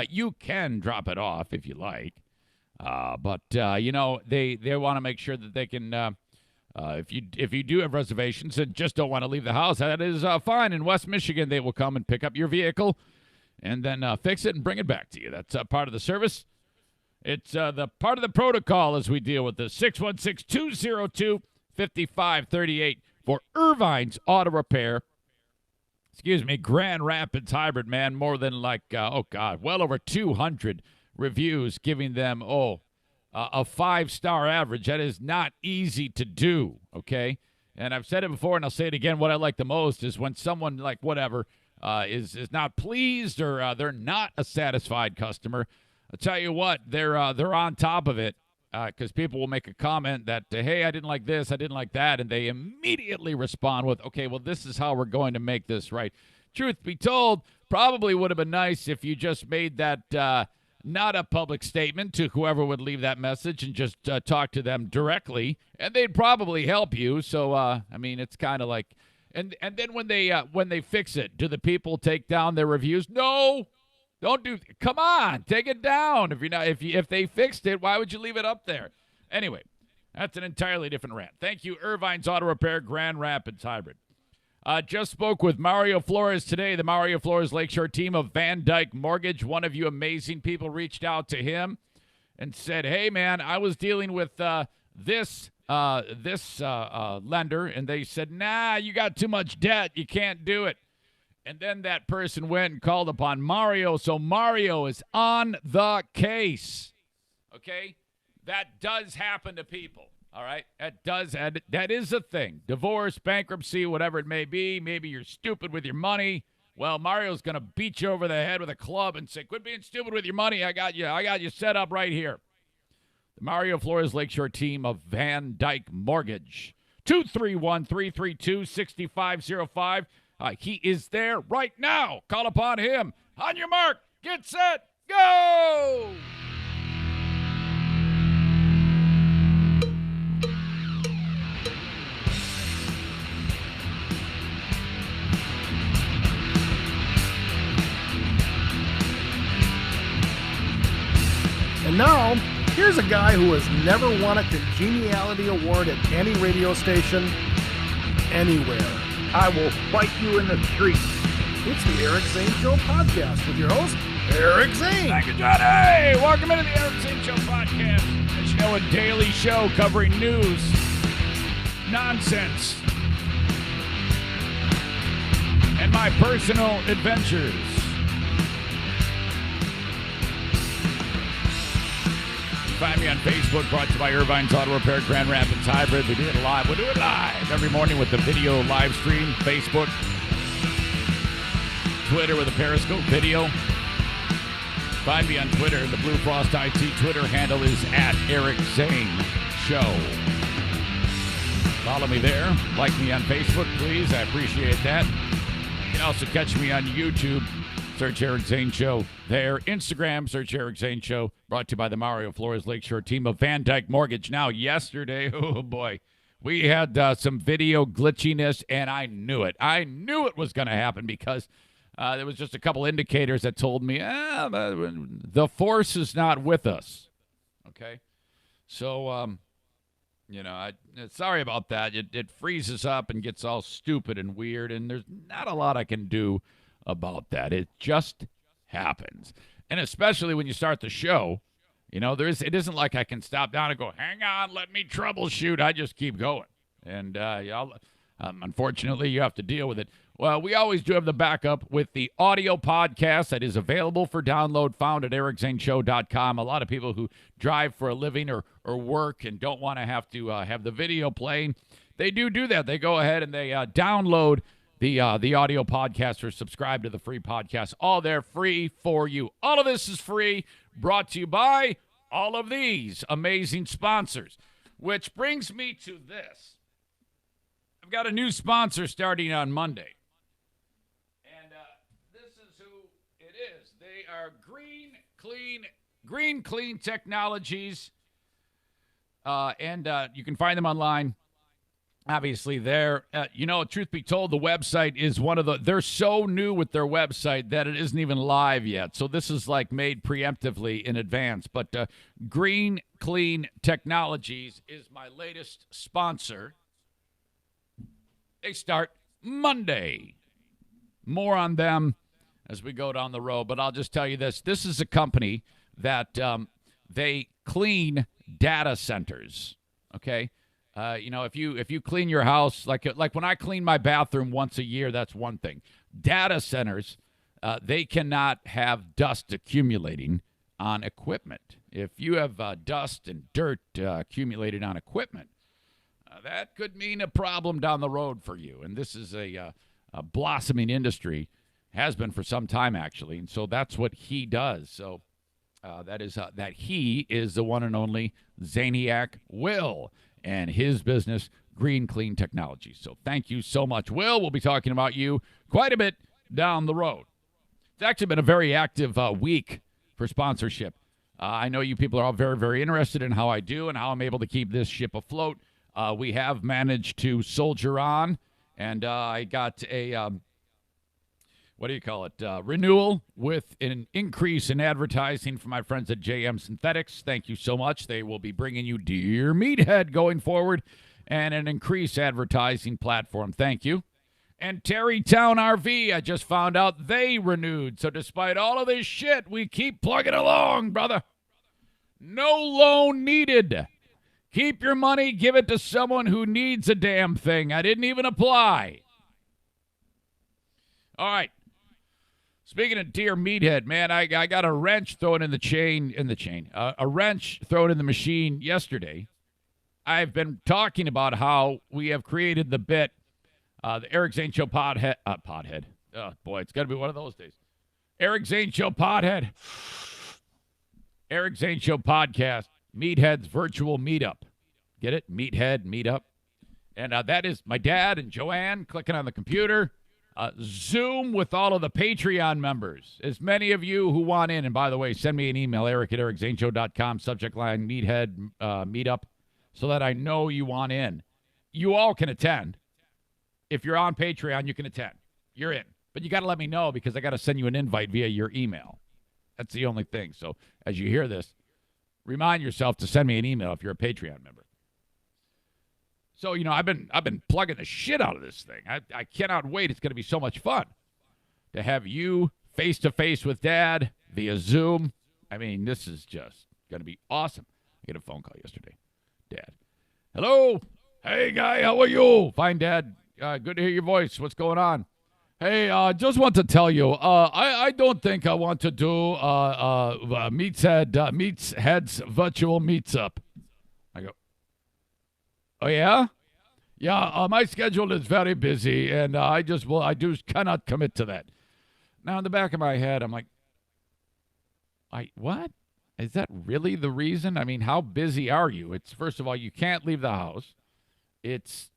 You can drop it off if you like. But they want to make sure that they can. If you do have reservations and just don't want to leave the house, that is fine. In West Michigan, they will come and pick up your vehicle and then fix it and bring it back to you. That's part of the service. It's the part of the protocol as we deal with this. 616-202-5538 for Irvine's Auto Repair. Grand Rapids Hybrid, man. More than well over 200 reviews giving them, a 5-star average. That is not easy to do, okay? And I've said it before, and I'll say it again. What I like the most is when someone, is not pleased or they're not a satisfied customer. I'll tell you what, they're on top of it because people will make a comment that, hey, I didn't like this, I didn't like that, and they immediately respond with, okay, well, this is how we're going to make this right. Truth be told, probably would have been nice if you just made that not a public statement to whoever would leave that message and just talk to them directly, and they'd probably help you. So, it's kind of like, and then when they fix it, do the people take down their reviews? No. Come on, take it down. If they fixed it, why would you leave it up there? Anyway, that's an entirely different rant. Thank you, Irvine's Auto Repair, Grand Rapids Hybrid. Just spoke with Mario Flores today, the Mario Flores Lakeshore team of Van Dyke Mortgage. One of you amazing people reached out to him and said, hey, man, I was dealing with this lender, and they said, nah, you got too much debt. You can't do it. And then that person went and called upon Mario, so Mario is on the case, okay? That does happen to people, all right? That is a thing. Divorce, bankruptcy, whatever it may be. Maybe you're stupid with your money. Well, Mario's going to beat you over the head with a club and say, quit being stupid with your money. I got you set up right here. The Mario Flores Lakeshore team of Van Dyke Mortgage. 231-332-6505. He is there right now. Call upon him. On your mark, get set, go! And now, here's a guy who has never won a Congeniality Award at any radio station, anywhere. I will fight you in the street. It's the Eric Zane Show podcast with your host, Eric Zane. Thank you, Johnny. Welcome into the Eric Zane Show podcast. As you know, a daily show covering news, nonsense, and my personal adventures. Find me on Facebook, brought to you by Irvine's Auto Repair, Grand Rapids Hybrid. We do it live. We do it live every morning with the video live stream, Facebook, Twitter with a Periscope video. Find me on Twitter. The Blue Frost IT Twitter handle is at Eric Zane Show. Follow me there. Like me on Facebook, please. I appreciate that. You can also catch me on YouTube. Search Eric Zane Show there. Instagram, search Eric Zane Show. Brought to you by the Mario Flores Lakeshore team of Van Dyke Mortgage. Now, yesterday, oh boy, we had some video glitchiness, and I knew it. I knew it was going to happen because there was just a couple indicators that told me, the force is not with us. Okay? So, sorry about that. It freezes up and gets all stupid and weird, and there's not a lot I can do about that. It just happens. And especially when you start the show, it isn't like I can stop down and go, hang on, let me troubleshoot. I just keep going. And unfortunately, you have to deal with it. Well, we always do have the backup with the audio podcast that is available for download, found at ericzaneshow.com. A lot of people who drive for a living or work and don't want to have the video playing, they do that. They go ahead and they download the audio podcast or subscribe to the free podcast. All there free for you. All of this is free, brought to you by all of these amazing sponsors. Which brings me to this. I've got a new sponsor starting on Monday. And this is who it is. They are Green Clean Technologies. And you can find them online obviously there. Truth be told, the website is they're so new with their website that it isn't even live yet. So this is like made preemptively in advance. But Green Clean Technologies is my latest sponsor. They start Monday. More on them as we go down the road. But I'll just tell you this. This is a company that they clean data centers, okay? If you clean your house, like when I clean my bathroom once a year, that's one thing. Data centers, they cannot have dust accumulating on equipment. If you have dust and dirt accumulated on equipment, that could mean a problem down the road for you. And this is a blossoming industry, has been for some time, actually. And so that's what he does. So that he is the one and only Zaniac Will and his business, Green Clean Technologies. So thank you so much, Will. We'll be talking about you quite a bit down the road. It's actually been a very active week for sponsorship. I know you people are all very, very interested in how I do and how I'm able to keep this ship afloat. We have managed to soldier on, and I got a renewal with an increase in advertising from my friends at JM Synthetics. Thank you so much. They will be bringing you Dear Meathead going forward and an increased advertising platform. Thank you. And Terrytown RV, I just found out they renewed. So despite all of this shit, we keep plugging along, brother. No loan needed. Keep your money, give it to someone who needs a damn thing. I didn't even apply. All right. Speaking of Dear Meathead, man, I got a wrench thrown in the chain, a wrench thrown in the machine yesterday. I've been talking about how we have created the bit, the Eric Zane Show podhead. Oh, boy, it's got to be one of those days. Eric Zane Show podhead. Eric Zane Show podcast, Meathead's virtual meetup. Get it? Meathead, meetup. And that is my dad and Joanne clicking on the computer. Zoom with all of the Patreon members. As many of you who want in, and by the way, send me an email, eric@ericzaneshow.com, subject line Meathead meetup, so that I know you want in. You all can attend. If you're on Patreon, you can attend. You're in. But you got to let me know because I got to send you an invite via your email. That's the only thing. So as you hear this, remind yourself to send me an email if you're a Patreon member. So, I've been plugging the shit out of this thing. I cannot wait. It's going to be so much fun to have you face-to-face with Dad via Zoom. I mean, this is just going to be awesome. I get a phone call yesterday. Dad. Hello? Hey, guy, how are you? Fine, Dad. Good to hear your voice. What's going on? Hey, just want to tell you, I don't think I want to do Meats Head's virtual meets up. I go, oh, yeah? Yeah, my schedule is very busy, and I cannot commit to that. Now, in the back of my head, I'm like, what? Is that really the reason? I mean, how busy are you? It's, first of all, you can't leave the house. It's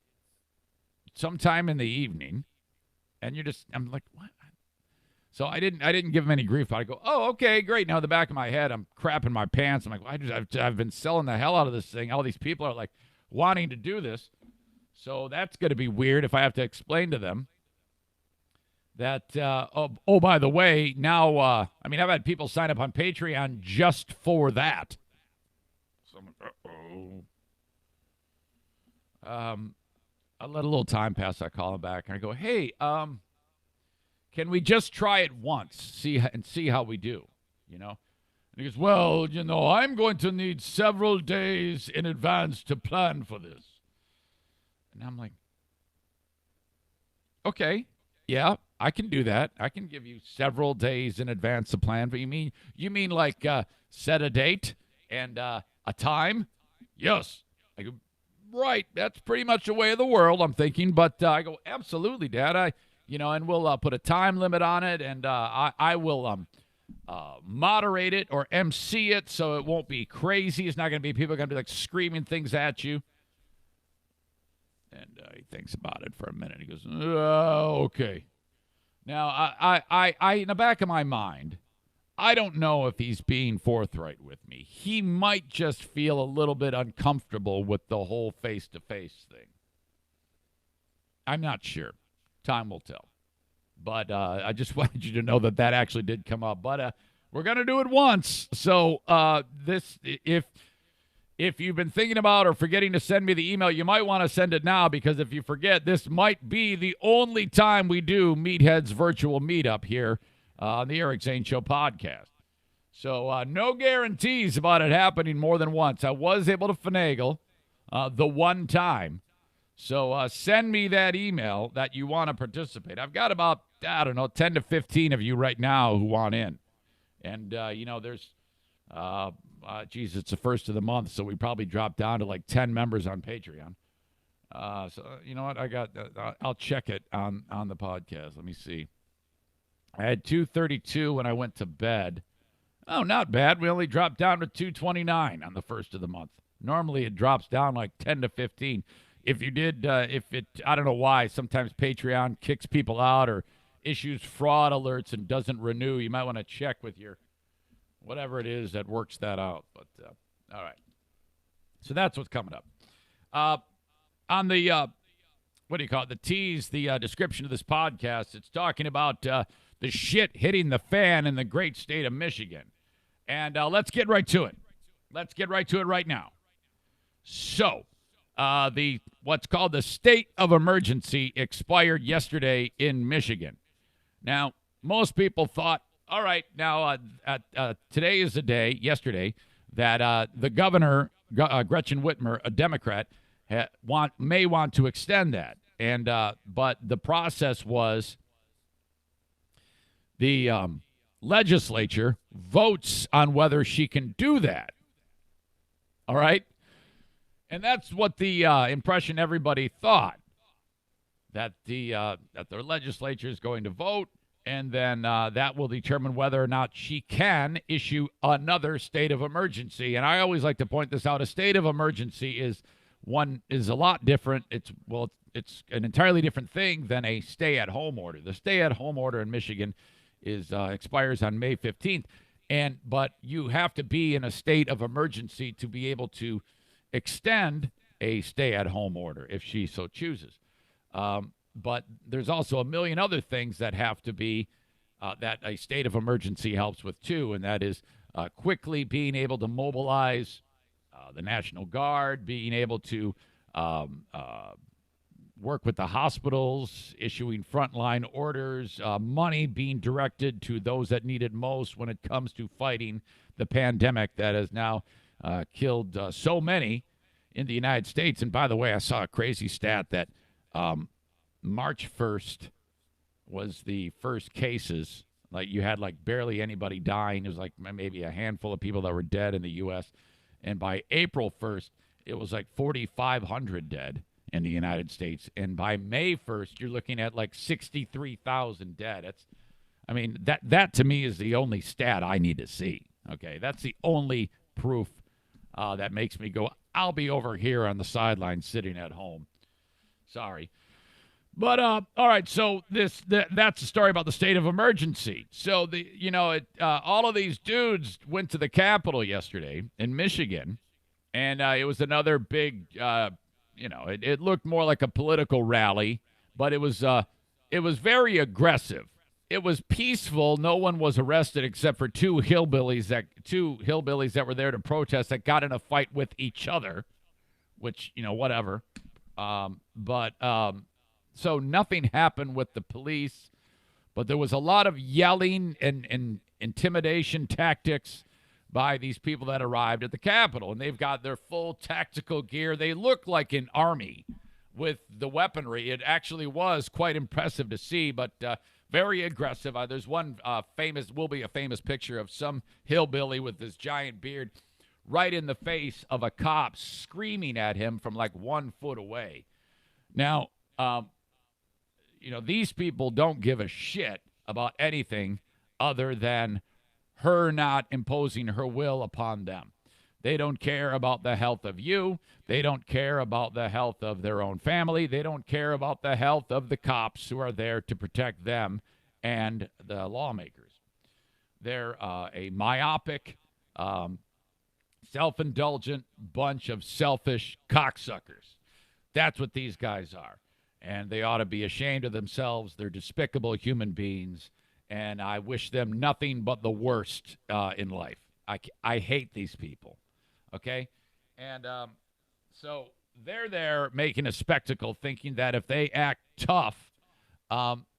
sometime in the evening, and I'm like, what? So I didn't give him any grief. I go, oh, okay, great. Now, in the back of my head, I'm crapping my pants. I'm like, I've been selling the hell out of this thing. All these people are like, wanting to do this. So that's going to be weird if I have to explain to them that, by the way, now, I've had people sign up on Patreon just for that. So I'm like, I let a little time pass. I call him back and I go, hey, can we just try it once, see how we do, And he goes, well, I'm going to need several days in advance to plan for this. And I'm like, okay, yeah, I can do that. I can give you several days in advance to plan. But you mean like set a date and a time? Yes. I go, right. That's pretty much the way of the world, I'm thinking. But I go, absolutely, Dad. And we'll put a time limit on it, and I will moderate it or MC it so it won't be crazy. It's not going to be people going to be like screaming things at you. And he thinks about it for a minute. He goes, okay. Now, I in the back of my mind, I don't know if he's being forthright with me. He might just feel a little bit uncomfortable with the whole face-to-face thing. I'm not sure. Time will tell. But I just wanted you to know that actually did come up. But we're going to do it once. So if you've been thinking about or forgetting to send me the email, you might want to send it now, because if you forget, this might be the only time we do Meathead's virtual meetup here on the Eric Zane Show podcast. So no guarantees about it happening more than once. I was able to finagle the one time. So send me that email that you want to participate. I've got about, 10 to 15 of you right now who want in. And, there's, it's the first of the month, so we probably dropped down to like 10 members on Patreon. So you know what? I'll check it on the podcast. Let me see. I had 232 when I went to bed. Oh, not bad. We only dropped down to 229 on the first of the month. Normally it drops down like 10 to 15. If you did, I don't know why, sometimes Patreon kicks people out or issues fraud alerts and doesn't renew. You might want to check with your, whatever it is that works that out. But, all right. So that's what's coming up. On the, what do you call it? The tease, the description of this podcast, it's talking about the shit hitting the fan in the great state of Michigan. And let's get right to it. Let's get right to it right now. So, what's called the state of emergency expired yesterday in Michigan. Now, most people thought, all right, now today is the day, yesterday, that the governor, Gretchen Whitmer, a Democrat, may want to extend that. And but the process was the legislature votes on whether she can do that. All right? And that's what the impression everybody thought, that that their legislature is going to vote, and then that will determine whether or not she can issue another state of emergency. And I always like to point this out. A state of emergency is a lot different. It's an entirely different thing than a stay-at-home order. The stay-at-home order in Michigan expires on May 15th, but you have to be in a state of emergency to be able to extend a stay-at-home order if she so chooses. But there's also a million other things that have to be that a state of emergency helps with too, and that is quickly being able to mobilize the National Guard, being able to work with the hospitals, issuing frontline orders, money being directed to those that need it most when it comes to fighting the pandemic that has now killed so many in the United States. And by the way, I saw a crazy stat that March 1st was the first cases. Like, you had like barely anybody dying. It was like maybe a handful of people that were dead in the U.S. And by April 1st, it was like 4,500 dead in the United States. And by May 1st, you're looking at like 63,000 dead. That to me is the only stat I need to see. Okay, that's the only proof that makes me go, I'll be over here on the sideline sitting at home. Sorry. But, all right, so that's the story about the state of emergency. So, all of these dudes went to the Capitol yesterday in Michigan, and it was another big, it looked more like a political rally, but it was very aggressive. It was peaceful. No one was arrested except for two hillbillies that were there to protest that got in a fight with each other, which, whatever. So nothing happened with the police, but there was a lot of yelling and intimidation tactics by these people that arrived at the Capitol, and they've got their full tactical gear. They look like an army with the weaponry. It actually was quite impressive to see, but very aggressive. There's one will be a famous picture of some hillbilly with this giant beard right in the face of a cop screaming at him from like 1 foot away. Now, these people don't give a shit about anything other than her not imposing her will upon them. They don't care about the health of you. They don't care about the health of their own family. They don't care about the health of the cops who are there to protect them and the lawmakers. They're a myopic, self-indulgent bunch of selfish cocksuckers. That's what these guys are. and they ought to be ashamed of themselves. They're despicable human beings, and I wish them nothing but the worst in life. I hate these people, okay? And so they're there making a spectacle, thinking that if they act tough,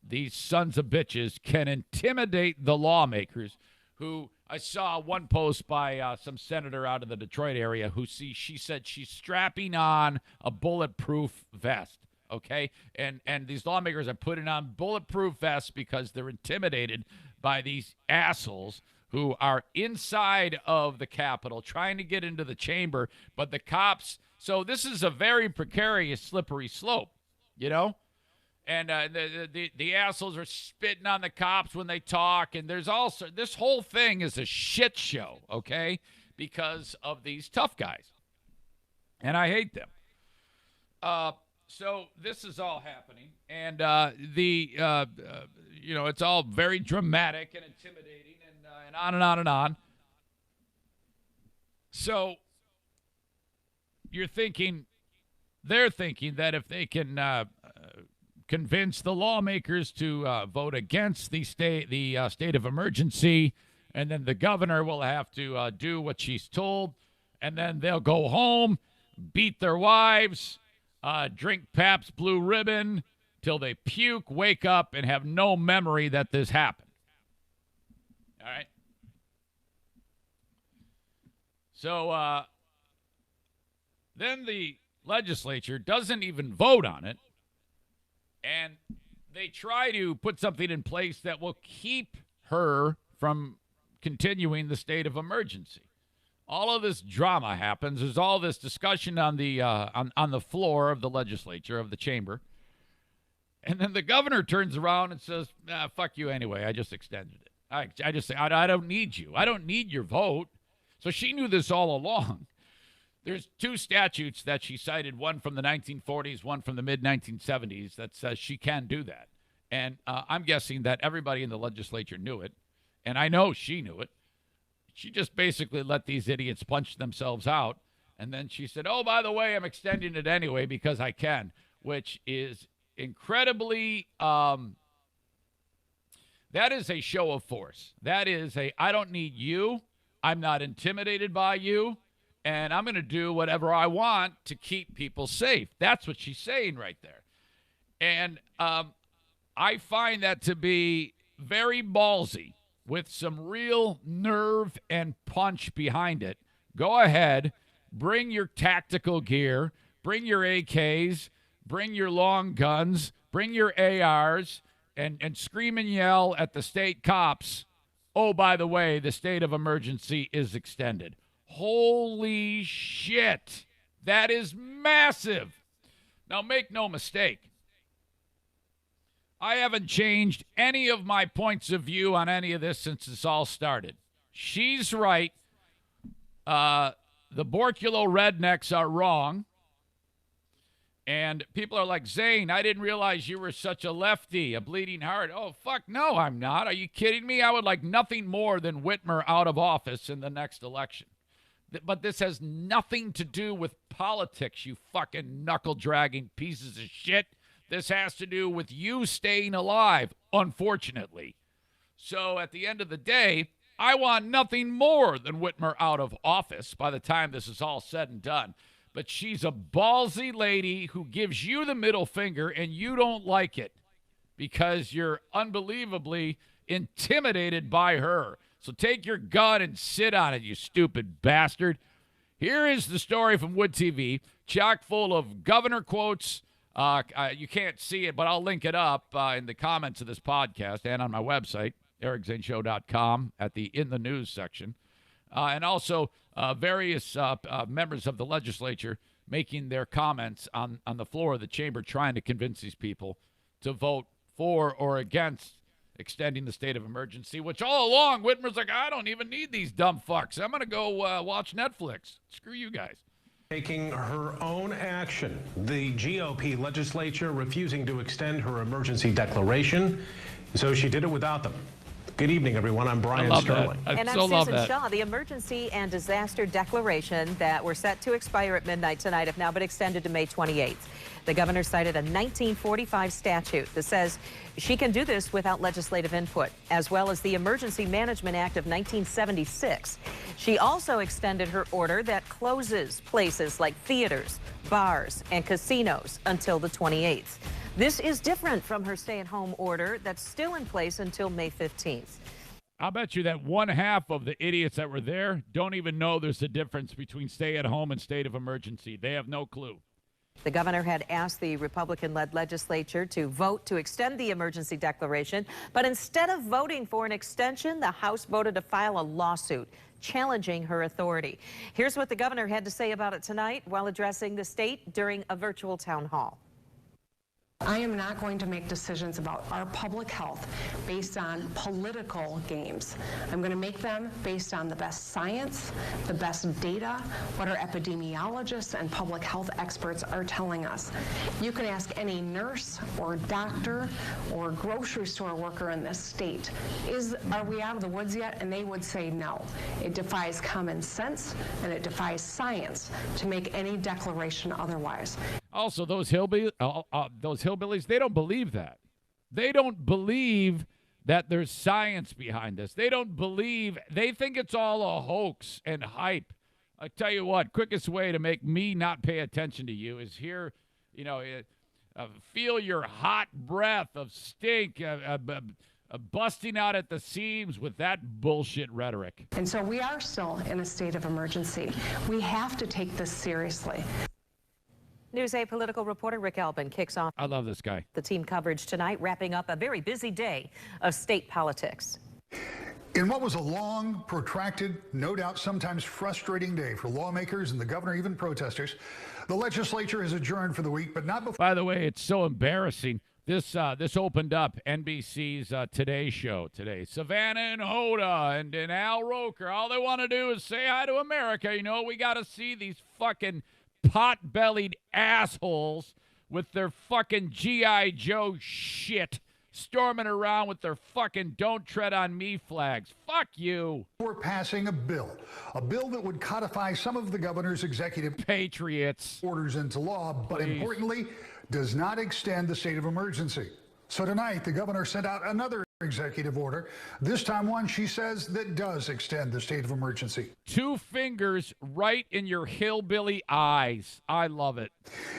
these sons of bitches can intimidate the lawmakers who I saw one post by some senator out of the Detroit area who she said she's strapping on a bulletproof vest, okay? And these lawmakers are putting on bulletproof vests because they're intimidated by these assholes who are inside of the Capitol trying to get into the chamber, but the cops, so this is a very precarious, slippery slope, you know? And the assholes are spitting on the cops when they talk. And there's also, this whole thing is a shit show, okay? Because of these tough guys. And I hate them. So this is all happening. And it's all very dramatic and intimidating and on and on and on. So they're thinking that if they can convince the lawmakers to vote against the state of emergency, and then the governor will have to do what she's told, and then they'll go home, beat their wives, drink Pabst Blue Ribbon till they puke, wake up, and have no memory that this happened. All right? So then the legislature doesn't even vote on it, and they try to put something in place that will keep her from continuing the state of emergency. All of this drama happens. There's all this discussion on the on the floor of the legislature, of the chamber. And then the governor turns around and says, fuck you anyway. I just extended it. I just say, I don't need you. I don't need your vote. So she knew this all along. There's two statutes that she cited, one from the 1940s, one from the mid-1970s, that says she can do that. And I'm guessing that everybody in the legislature knew it, and I know she knew it. She just basically let these idiots punch themselves out, and then she said, oh, by the way, I'm extending it anyway because I can, which is incredibly, that is a show of force. That is I don't need you. I'm not intimidated by you. And I'm going to do whatever I want to keep people safe. That's what she's saying right there. And I find that to be very ballsy with some real nerve and punch behind it. Go ahead, bring your tactical gear, bring your AKs, bring your long guns, bring your ARs, and scream and yell at the state cops, oh, by the way, the state of emergency is extended. Holy shit. That is massive. Now, make no mistake. I haven't changed any of my points of view on any of this since this all started. She's right. The Borculo rednecks are wrong. And people are like, Zane, I didn't realize you were such a lefty, a bleeding heart. Oh, fuck, no, I'm not. Are you kidding me? I would like nothing more than Whitmer out of office in the next election. But this has nothing to do with politics, you fucking knuckle-dragging pieces of shit. This has to do with you staying alive, unfortunately. So at the end of the day, I want nothing more than Whitmer out of office by the time this is all said and done. But she's a ballsy lady who gives you the middle finger, and you don't like it because you're unbelievably intimidated by her. So take your gun and sit on it, you stupid bastard. Here is the story from Wood TV, chock full of governor quotes. You can't see it, but I'll link it up in the comments of this podcast and on my website, ericzaneshow.com, at the In the News section. And also various members of the legislature making their comments on the floor of the chamber, trying to convince these people to vote for or against extending the state of emergency, which all along Whitmer's like, I don't even need these dumb fucks. I'm going to go watch Netflix. Screw you guys. Taking her own action. The GOP legislature refusing to extend her emergency declaration, so she did it without them. Good evening, everyone. I'm Brian love Sterling. That. And I'm Susan Shaw. The emergency and disaster declaration that were set to expire at midnight tonight have now been extended to May 28th. The governor cited a 1945 statute that says she can do this without legislative input, as well as the Emergency Management Act of 1976. She also extended her order that closes places like theaters, bars, and casinos until the 28th. This is different from her stay-at-home order that's still in place until May 15th. I'll bet you that one half of the idiots that were there don't even know there's a difference between stay-at-home and state of emergency. They have no clue. The governor had asked the Republican-led legislature to vote to extend the emergency declaration, but instead of voting for an extension, the House voted to file a lawsuit challenging her authority. Here's what the governor had to say about it tonight while addressing the state during a virtual town hall. I am not going to make decisions about our public health based on political games. I'm going to make them based on the best science, the best data, what our epidemiologists and public health experts are telling us. You can ask any nurse or doctor or grocery store worker in this state, are we out of the woods yet? And they would say no. It defies common sense and it defies to make any declaration otherwise. Also, those hillbillies, they don't believe that. They don't believe that there's science behind this. They think it's all a hoax and hype. I tell you what, quickest way to make me not pay attention to you is hear, feel your hot breath of stink, busting out at the seams with that bullshit rhetoric. And so we are still in a state of emergency. We have to take this seriously. News 8 political reporter Rick Albin kicks off. I love this guy. The team coverage tonight, wrapping up a very busy day of state politics. In what was a long, protracted, no doubt sometimes frustrating day for lawmakers and the governor, even protesters, the legislature is adjourned for the week, but not before. By the way, it's so embarrassing. This opened up NBC's Today Show today. Savannah and Hoda and Al Roker, all they want to do is say hi to America. We got to see these fucking pot-bellied assholes with their fucking G.I. Joe shit storming around with their fucking don't tread on me flags. Fuck you. We're passing a bill that would codify some of the governor's executive patriots orders into law, but importantly, does not extend the state of emergency. So tonight, the governor sent out another executive order, this time one, she says, that does extend the state of emergency. 2 fingers right in your hillbilly eyes. I love it.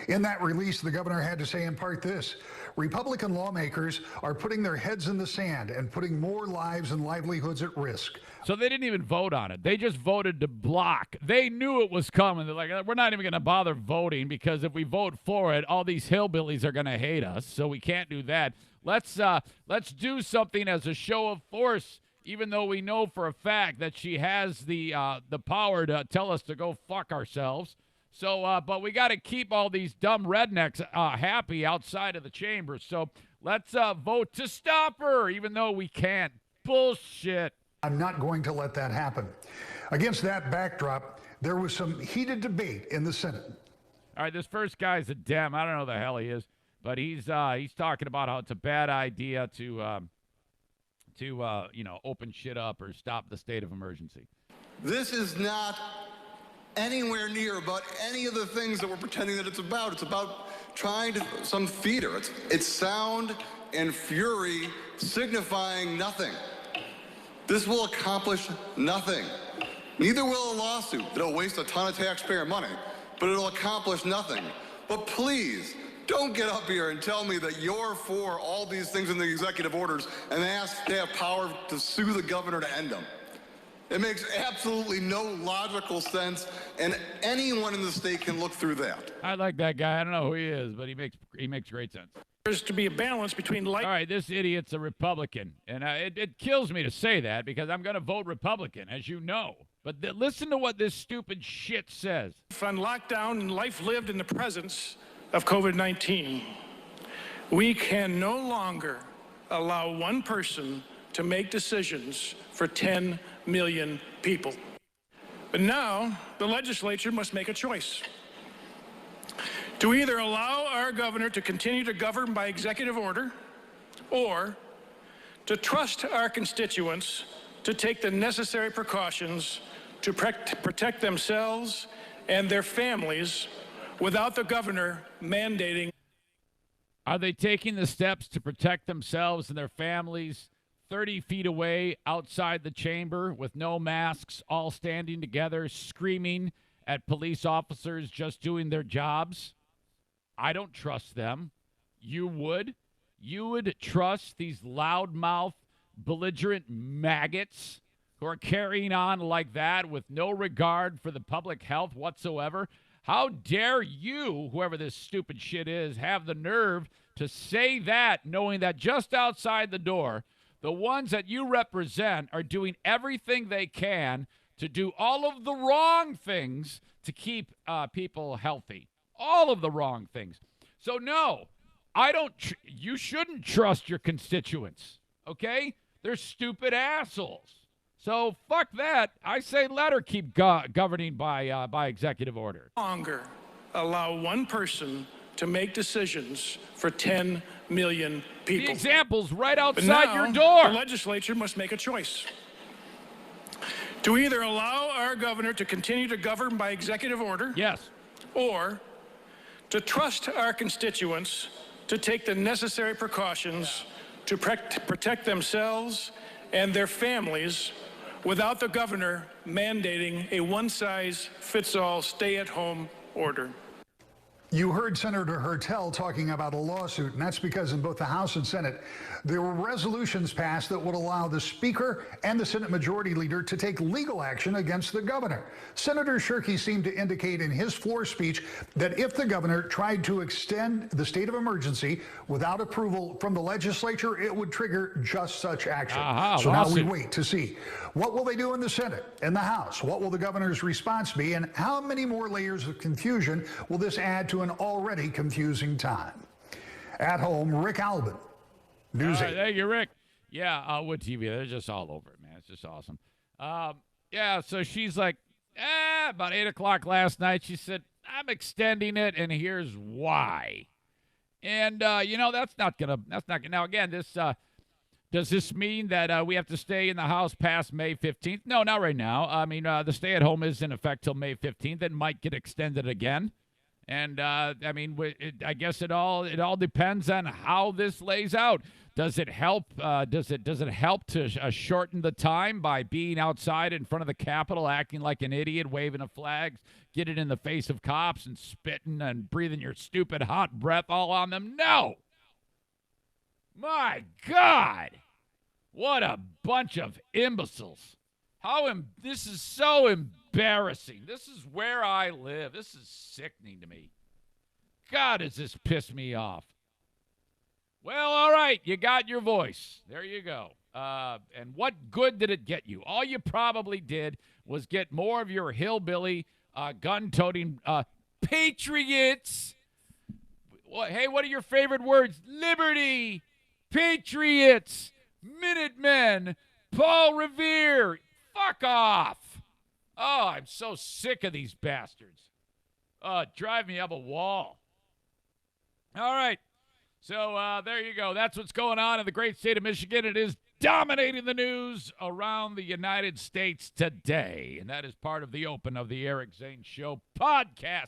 In that release, the governor had to say in part this: Republican lawmakers are putting their heads in the sand and putting more lives and livelihoods at risk. So they didn't even vote on it. They just voted to block. They knew it was coming. They're like, we're not even going to bother voting because if we vote for it, all these hillbillies are going to hate us. So we can't do that. Let's do something as a show of force, even though we know for a fact that she has the power to tell us to go fuck ourselves. So, but we got to keep all these dumb rednecks happy outside of the chamber. So let's vote to stop her, even though we can't. Bullshit. I'm not going to let that happen. Against that backdrop, there was some heated debate in the Senate. All right, this first guy's a Dem. I don't know who the hell he is, but he's talking about how it's a bad idea to open shit up or stop the state of emergency. This is not anywhere near about any of the things that we're pretending that it's about. It's about trying to some theater. It's sound and fury signifying nothing. This will accomplish nothing. Neither will a lawsuit. It'll waste a ton of taxpayer money, but it'll accomplish nothing. But please, don't get up here and tell me that you're for all these things in the executive orders and ask to have power to sue the governor to end them. It makes absolutely no logical sense, and anyone in the state can look through that. I like that guy. I don't know who he is, but he makes great sense. There's to be a balance between All right, this idiot's a Republican, and it kills me to say that because I'm going to vote Republican, as you know. But listen to what this stupid shit says. On lockdown and life lived in the presence of COVID-19, we can no longer allow one person to make decisions for 10 million people. But now the legislature must make a choice to either allow our governor to continue to govern by executive order or to trust our constituents to take the necessary precautions to protect themselves and their families without the governor mandating. Are they taking the steps to protect themselves and their families 30 feet away outside the chamber with no masks, all standing together, screaming at police officers just doing their jobs? I don't trust them. You would? You would trust these loudmouth, belligerent maggots who are carrying on like that with no regard for the public health whatsoever? How dare you, whoever this stupid shit is, have the nerve to say that, knowing that just outside the door, the ones that you represent are doing everything they can to do all of the wrong things to keep people healthy. All of the wrong things. So, no, I don't. You shouldn't trust your constituents, okay? They're stupid assholes. So fuck that. I say let her keep governing by executive order. Longer allow one person to make decisions for 10 million people. The example's right outside now, your door. The legislature must make a choice. To either allow our governor to continue to govern by executive order. Yes. Or to trust our constituents to take the necessary precautions to protect themselves and their families without the governor mandating a one-size-fits-all stay-at-home order. You heard Senator Hertel talking about a lawsuit, and that's because in both the House and Senate, there were resolutions passed that would allow the Speaker and the Senate Majority Leader to take legal action against the governor. Senator Shirkey seemed to indicate in his floor speech that if the governor tried to extend the state of emergency without approval from the legislature, it would trigger just such action. So now we wait to see. What will they do in the Senate and the House? What will the governor's response be? And how many more layers of confusion will this add to an already confusing time? At home, Rick Albin, News 8. Thank you, Rick. Yeah, Wood TV, they're just all over it, man. It's just awesome. Yeah, so she's like, about 8 o'clock last night, she said, I'm extending it, and here's why. And, that's not gonna, now again, this, does this mean that we have to stay in the House past May 15th? No, not right now. I mean, the stay-at-home is in effect till May 15th. It might get extended again. And, I guess it all depends on how this lays out. Does it help? Does it help to shorten the time by being outside in front of the Capitol, acting like an idiot, waving a flag, get it in the face of cops and spitting and breathing your stupid hot breath all on them? No. My God. What a bunch of imbeciles. This is so embarrassing. This is where I live. This is sickening to me. God, does this piss me off. Well, all right, you got your voice. There you go. And what good did it get you? All you probably did was get more of your hillbilly, gun-toting patriots. Hey, what are your favorite words? Liberty, patriots, Minutemen, Paul Revere. Fuck off. Oh, I'm so sick of these bastards. Drive me up a wall. All right. So there you go. That's what's going on in the great state of Michigan. It is dominating the news around the United States today. And that is part of the open of the Eric Zane Show podcast.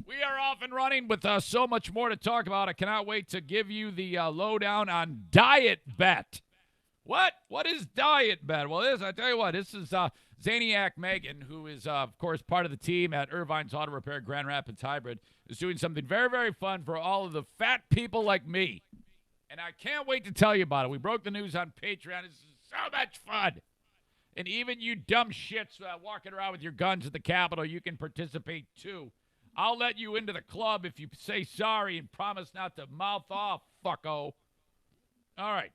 We are off and running with so much more to talk about. I cannot wait to give you the lowdown on Diet Bet. What is Diet Bet? Well, I tell you what, this is Zaniac Megan, who is, of course, part of the team at Irvine's Auto Repair Grand Rapids Hybrid, is doing something very, very fun for all of the fat people like me. And I can't wait to tell you about it. We broke the news on Patreon. This is so much fun. And even you dumb shits walking around with your guns at the Capitol, you can participate too. I'll let you into the club if you say sorry and promise not to mouth off, fucko. All right.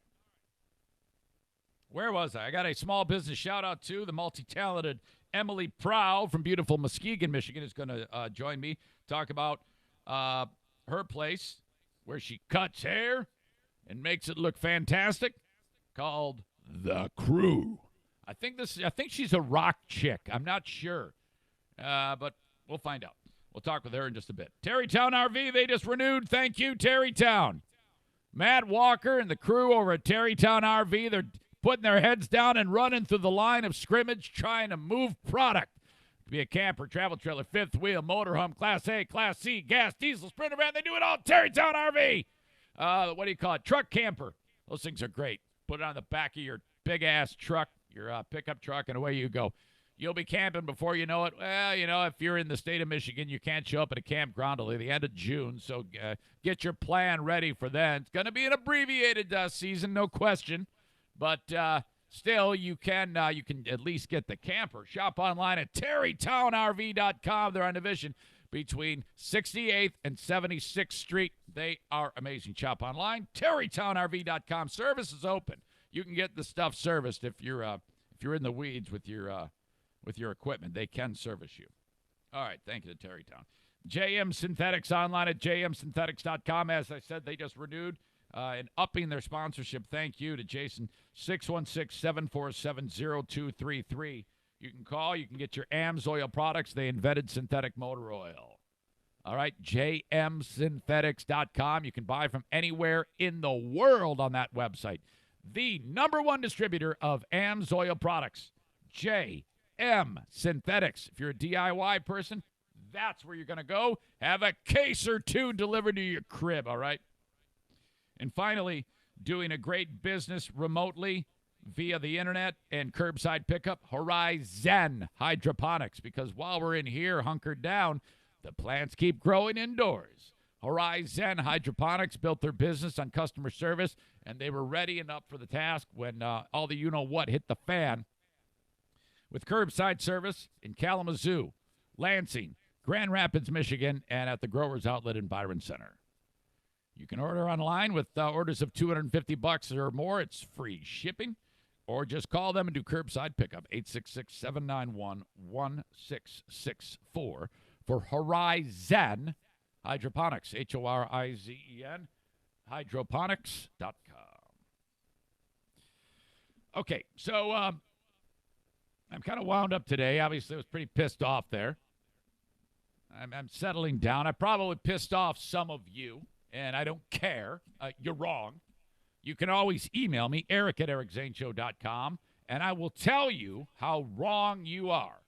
Where was I? I got a small business shout-out to the multi-talented Emily Prow from beautiful Muskegon, Michigan, is going to join me, talk about her place where she cuts hair and makes it look fantastic, called The Crew. I think she's a rock chick. I'm not sure, but we'll find out. We'll talk with her in just a bit. Terrytown RV, they just renewed. Thank you, Terrytown. Matt Walker and the crew over at Terrytown RV, they're putting their heads down and running through the line of scrimmage trying to move product. Be a camper, travel trailer, fifth wheel, motorhome, Class A, Class C, gas, diesel, Sprinter van. They do it all. Terrytown RV. What do you call it? Truck camper. Those things are great. Put it on the back of your big-ass truck, your pickup truck, and away you go. You'll be camping before you know it. Well, if you're in the state of Michigan, you can't show up at a campground until the end of June, so get your plan ready for that. It's going to be an abbreviated season, no question, but still, you can at least get the camper. Shop online at terrytownrv.com. They're on division between 68th and 76th Street. They are amazing. Shop online, terrytownrv.com. Service is open. You can get the stuff serviced if you're in the weeds with your equipment. They can service you. All right, thank you to Terrytown. JM Synthetics online at jmsynthetics.com. As I said, they just renewed and upping their sponsorship. Thank you to Jason, 616-747-0233. You can call. You can get your AMSOIL products. They invented synthetic motor oil. All right, jmsynthetics.com. You can buy from anywhere in the world on that website. The #1 distributor of AMSOIL products, JM Synthetics. If you're a DIY person, that's where you're going to go. Have a case or two delivered to your crib, all right? And finally, doing a great business remotely via the internet and curbside pickup, Horizon Hydroponics. Because while we're in here hunkered down, the plants keep growing indoors. Horizon Hydroponics built their business on customer service, and they were ready and up for the task when all the you-know-what hit the fan. With curbside service in Kalamazoo, Lansing, Grand Rapids, Michigan, and at the Growers Outlet in Byron Center. You can order online with orders of $250 or more. It's free shipping. Or just call them and do curbside pickup, 866-791-1664 for Horizon Hydroponics, Horizen, hydroponics.com. Okay, so I'm kind of wound up today. Obviously, I was pretty pissed off there. I'm settling down. I probably pissed off some of you, and I don't care. You're wrong. You can always email me, eric@ericzaneshow.com, and I will tell you how wrong you are.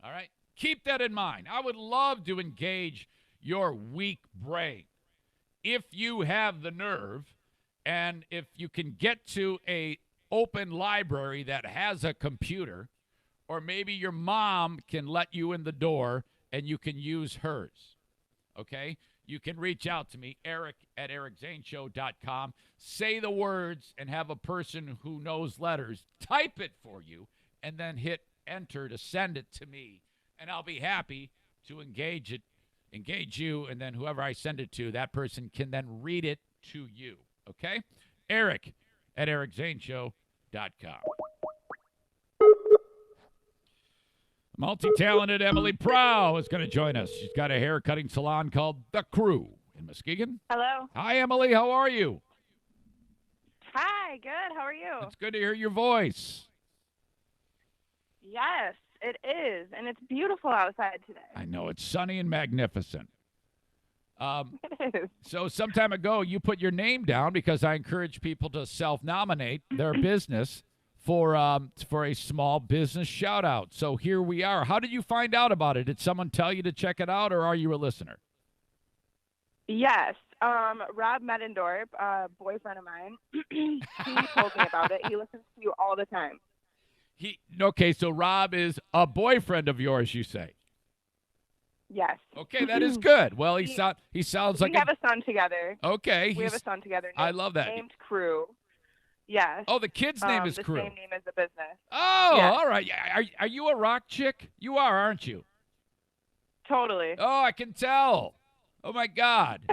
All right? Keep that in mind. I would love to engage your weak brain. If you have the nerve, and if you can get to a open library that has a computer, or maybe your mom can let you in the door and you can use hers, okay? You can reach out to me, eric@ericzaneshow.com. Say the words and have a person who knows letters type it for you and then hit enter to send it to me. And I'll be happy to engage you, and then whoever I send it to, that person can then read it to you, okay? eric@ericzaneshow.com. Multi-talented Emily Prow is going to join us. She's got a hair cutting salon called The Crew in Muskegon. Hello. Hi, Emily. How are you? Hi. Good. How are you? It's good to hear your voice. Yes, it is. And it's beautiful outside today. I know. It's sunny and magnificent. It is. So some time ago, you put your name down because I encourage people to self-nominate their business for a small business shout-out. So here we are. How did you find out about it? Did someone tell you to check it out, or are you a listener? Yes. Rob Medendorp, a boyfriend of mine, he told me about it. He listens to you all the time. Okay, so Rob is a boyfriend of yours, you say? Yes. Okay, that is good. Well, he sounds like we have a son together. Okay. We have a son together. I love that. Named Crew. Yes. Oh, the kid's name is Crew. The same name as the business. Oh, yes. All right. Are you a rock chick? You are, aren't you? Totally. Oh, I can tell. Oh my God.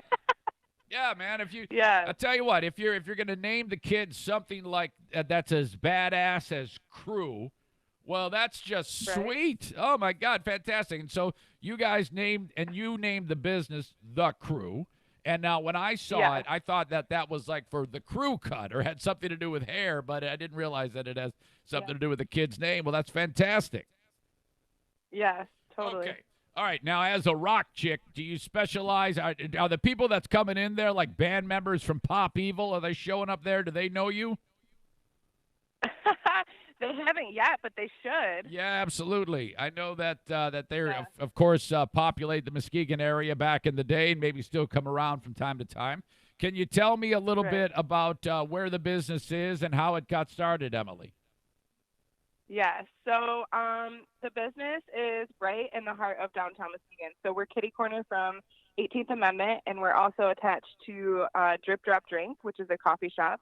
Yeah, man. I'll tell you what. If you're gonna name the kid something like that's as badass as Crew, well, that's just sweet. Right. Oh my God, fantastic. And so you guys named the business The Crew. And now when I saw it, I thought that was like for the crew cut or had something to do with hair, but I didn't realize that it has something to do with the kid's name. Well, that's fantastic. Yes, totally. Okay. All right, now as a rock chick, do you specialize? Are the people that's coming in there like band members from Pop Evil? Are they showing up there? Do they know you? They haven't yet, but they should. Yeah, absolutely. I know that they're, of course, populate the Muskegon area back in the day and maybe still come around from time to time. Can you tell me a little bit about where the business is and how it got started, Emily? Yes. So the business is right in the heart of downtown Muskegon. So we're kitty corner from 18th Amendment, and we're also attached to Drip Drop Drink, which is a coffee shop.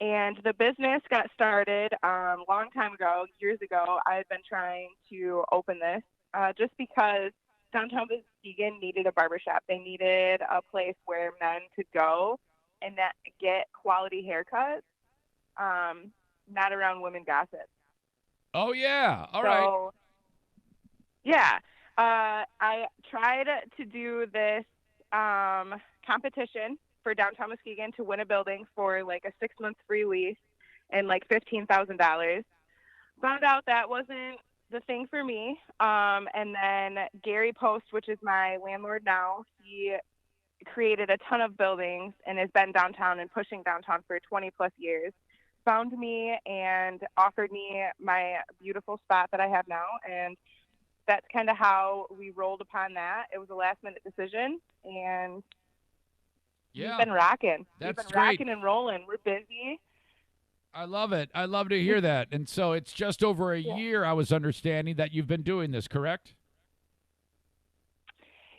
And the business got started a long time ago, years ago. I had been trying to open this just because downtown Muskegon needed a barbershop. They needed a place where men could go and get quality haircuts, not around women gossip. Oh, yeah. All right. Yeah. I tried to do this competition for downtown Muskegon to win a building for like a 6-month free lease and like $15,000. Found out that wasn't the thing for me. And then Gary Post, which is my landlord now, he created a ton of buildings and has been downtown and pushing downtown for 20 plus years. Found me and offered me my beautiful spot that I have now. And that's kind of how we rolled upon that. It was a last minute decision, and yeah, we've been rocking. That's We've been great. rocking and rolling. We're busy. I love it. I love to hear that. And so it's just over a year, I was understanding, that you've been doing this, correct?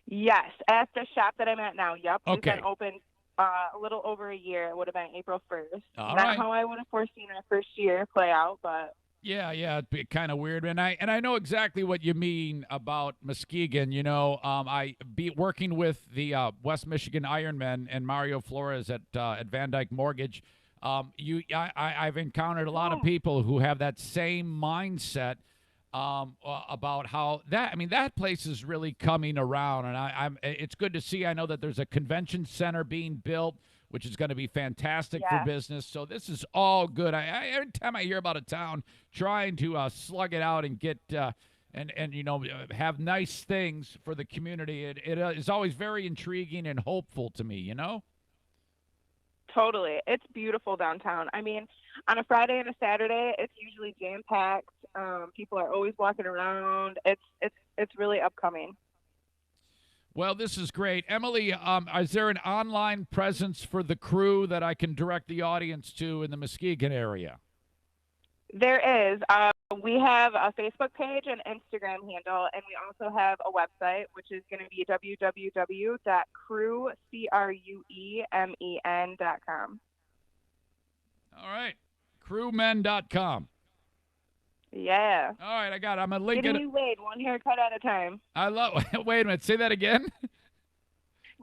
Yes, at the shop that I'm at now. Yep. Okay. We've been open a little over a year. It would have been April 1st. All Not right. how I would have foreseen our first year play out, but Yeah, it'd be kind of weird, and I know exactly what you mean about Muskegon. You know, I be working with the West Michigan Ironmen and Mario Flores at Van Dyke Mortgage. I've encountered a lot of people who have that same mindset about how that place is really coming around, and it's good to see. I know that there's a convention center being built, which is going to be fantastic for business. So this is all good. Every time I hear about a town trying to slug it out and get and have nice things for the community, it is always very intriguing and hopeful to me. You know. totally. It's beautiful downtown. I mean, on a Friday and a Saturday, it's usually jam-packed. People are always walking around. It's really upcoming. Well, this is great. Emily, is there an online presence for the crew that I can direct the audience to in the Muskegon area? There is. We have a Facebook page and Instagram handle, and we also have a website, which is going to be www.crewmen.com. All right. Crewmen.com. Yeah. All right, I got it. I'm going to link it. Getting you laid one haircut at a time. Wait a minute. Say that again.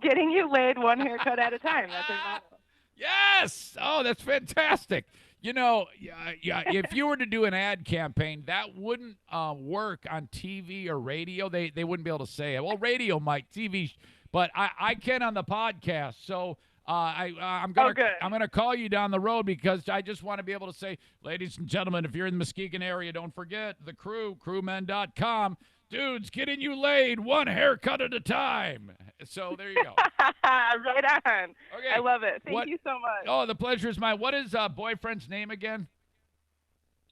Getting you laid one haircut at a time. That's our motto. Yes. Oh, that's fantastic. You know, if you were to do an ad campaign, that wouldn't work on TV or radio. They wouldn't be able to say it. Well, radio might, TV, but I can on the podcast. So I'm gonna call you down the road because I just want to be able to say, ladies and gentlemen, if you're in the Muskegon area, don't forget the crew, crewmen.com. Dudes, getting you laid one haircut at a time. So there you go. Right on. Okay. I love it. Thank you so much. Oh, the pleasure is mine. What is boyfriend's name again?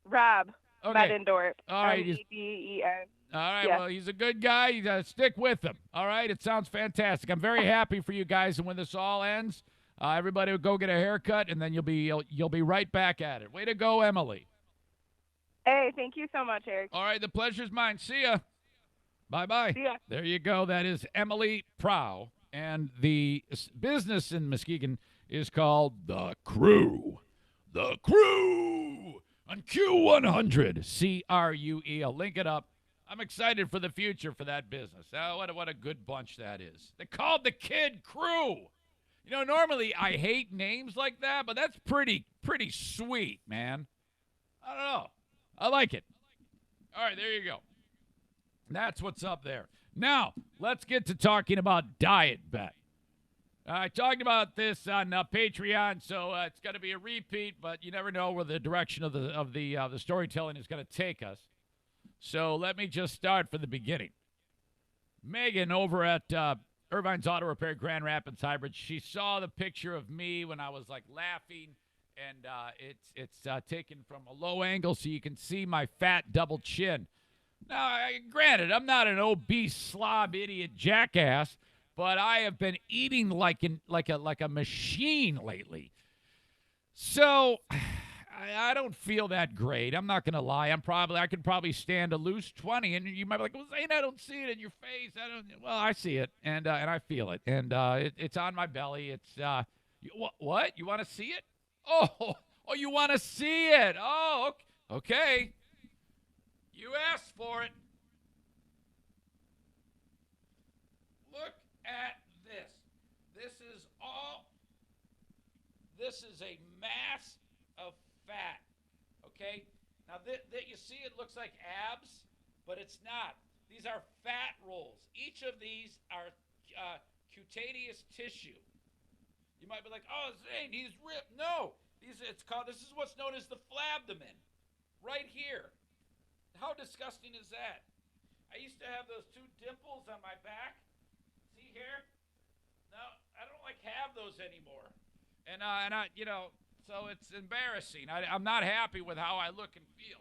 Rob. Okay. Medendorp. All right. M-E-D-E-N. All right. Yeah. Well, he's a good guy. You gotta stick with him. All right. It sounds fantastic. I'm very happy for you guys. And when this all ends, everybody will go get a haircut, and then you'll be right back at it. Way to go, Emily. Hey, thank you so much, Eric. All right. The pleasure's mine. See ya. Bye-bye. See ya. There you go. That is Emily Prow. And the business in Muskegon is called The Crew. The Crew on Q100. C-R-U-E. I'll link it up. I'm excited for the future for that business. Oh, what a good bunch that is. They called the kid Crew. You know, normally I hate names like that, but that's pretty sweet, man. I don't know. I like it. All right, there you go. That's what's up there. Now, let's get to talking about Diet Bet. I talked about this on Patreon, so it's going to be a repeat, but you never know where the direction of the storytelling is going to take us. So let me just start from the beginning. Megan over at Irvine's Auto Repair, Grand Rapids Hybrid. She saw the picture of me when I was like laughing, and it's taken from a low angle so you can see my fat double chin. Now, granted, I'm not an obese slob idiot jackass, but I have been eating like a machine lately. So I don't feel that great. I'm not gonna lie. I could probably stand a loose 20, and you might be like, "Well, Zane, I don't see it in your face." Well, I see it, and I feel it, and it's on my belly. It's what? You want to see it? Oh, you want to see it? Oh, okay. You asked for it. Look at this. This is a mass of fat, okay? Now, you see it looks like abs, but it's not. These are fat rolls. Each of these are cutaneous tissue. You might be like, "Oh, Zane, he's ripped." No, this is what's known as the flabdomen, right here. How disgusting is that? I used to have those 2 dimples on my back. See here? No, I don't have those anymore. And so it's embarrassing. I'm not happy with how I look and feel.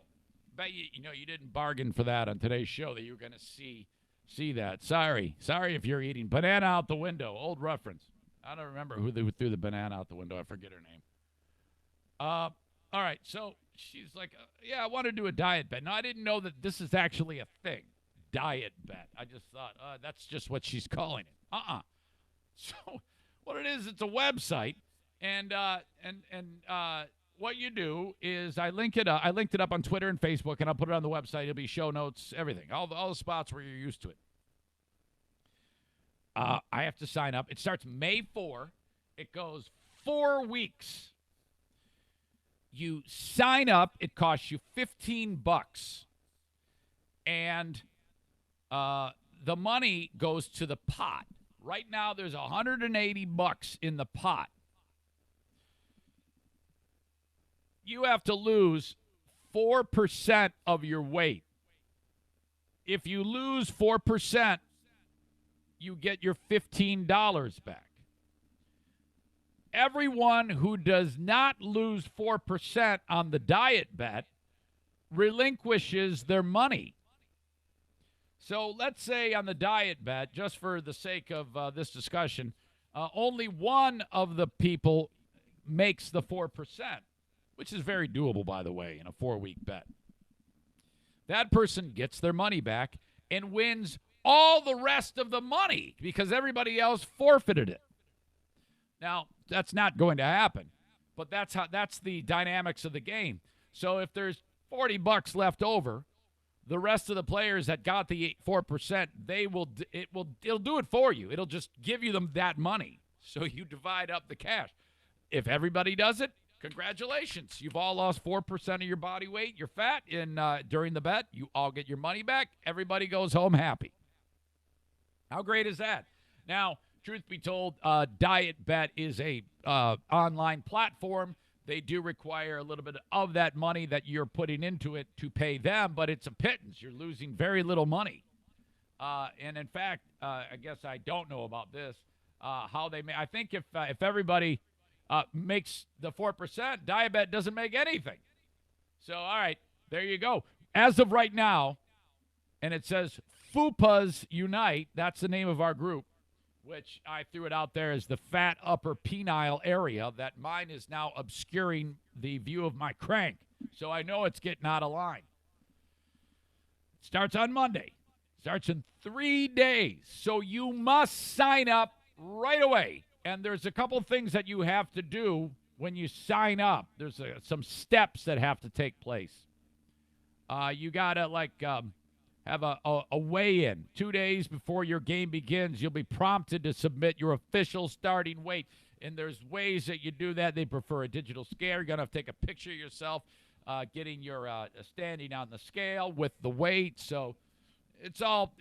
Bet you didn't bargain for that on today's show, that you were going to see that. Sorry if you're eating banana out the window. Old reference. I don't remember who threw the banana out the window. I forget her name. All right, so she's like, "Yeah, I want to do a diet bet." Now, I didn't know that this is actually a thing, diet bet. I just thought that's just what she's calling it. So what it is, it's a website. And what you do is I linked it up on Twitter and Facebook, and I'll put it on the website. It'll be show notes, everything, all the spots where you're used to it. I have to sign up. It starts May 4. It goes 4 weeks. You sign up. It costs you $15, and the money goes to the pot. Right now, there's $180 in the pot. You have to lose 4% of your weight. If you lose 4%, you get your $15 back. Everyone who does not lose 4% on the diet bet relinquishes their money. So let's say on the diet bet, just for the sake of this discussion, only one of the people makes the 4%. Which is very doable, by the way, in a 4-week bet. That person gets their money back and wins all the rest of the money because everybody else forfeited it. Now, that's not going to happen, but that's the dynamics of the game. So if there's $40 left over, the rest of the players that got the 4%, it'll do it for you. It'll just give you them that money. So you divide up the cash. If everybody does it, congratulations. You've all lost 4% of your body weight. You're fat, and during the bet, you all get your money back. Everybody goes home happy. How great is that? Now, truth be told, Diet Bet is a online platform. They do require a little bit of that money that you're putting into it to pay them, but it's a pittance. You're losing very little money. And in fact, I guess I don't know about this, how they may. I think if everybody makes the 4%, Diet Bet doesn't make anything. So, all right, there you go. As of right now, and it says FUPAs Unite, that's the name of our group, which I threw it out there as the fat upper penile area, that mine is now obscuring the view of my crank. So I know it's getting out of line. It starts on Monday. Starts in 3 days. So you must sign up right away. And there's a couple things that you have to do when you sign up. There's some steps that have to take place. You got to, have a weigh-in. 2 days before your game begins, you'll be prompted to submit your official starting weight. And there's ways that you do that. They prefer a digital scale. You're going to have to take a picture of yourself getting your standing on the scale with the weight. So it's all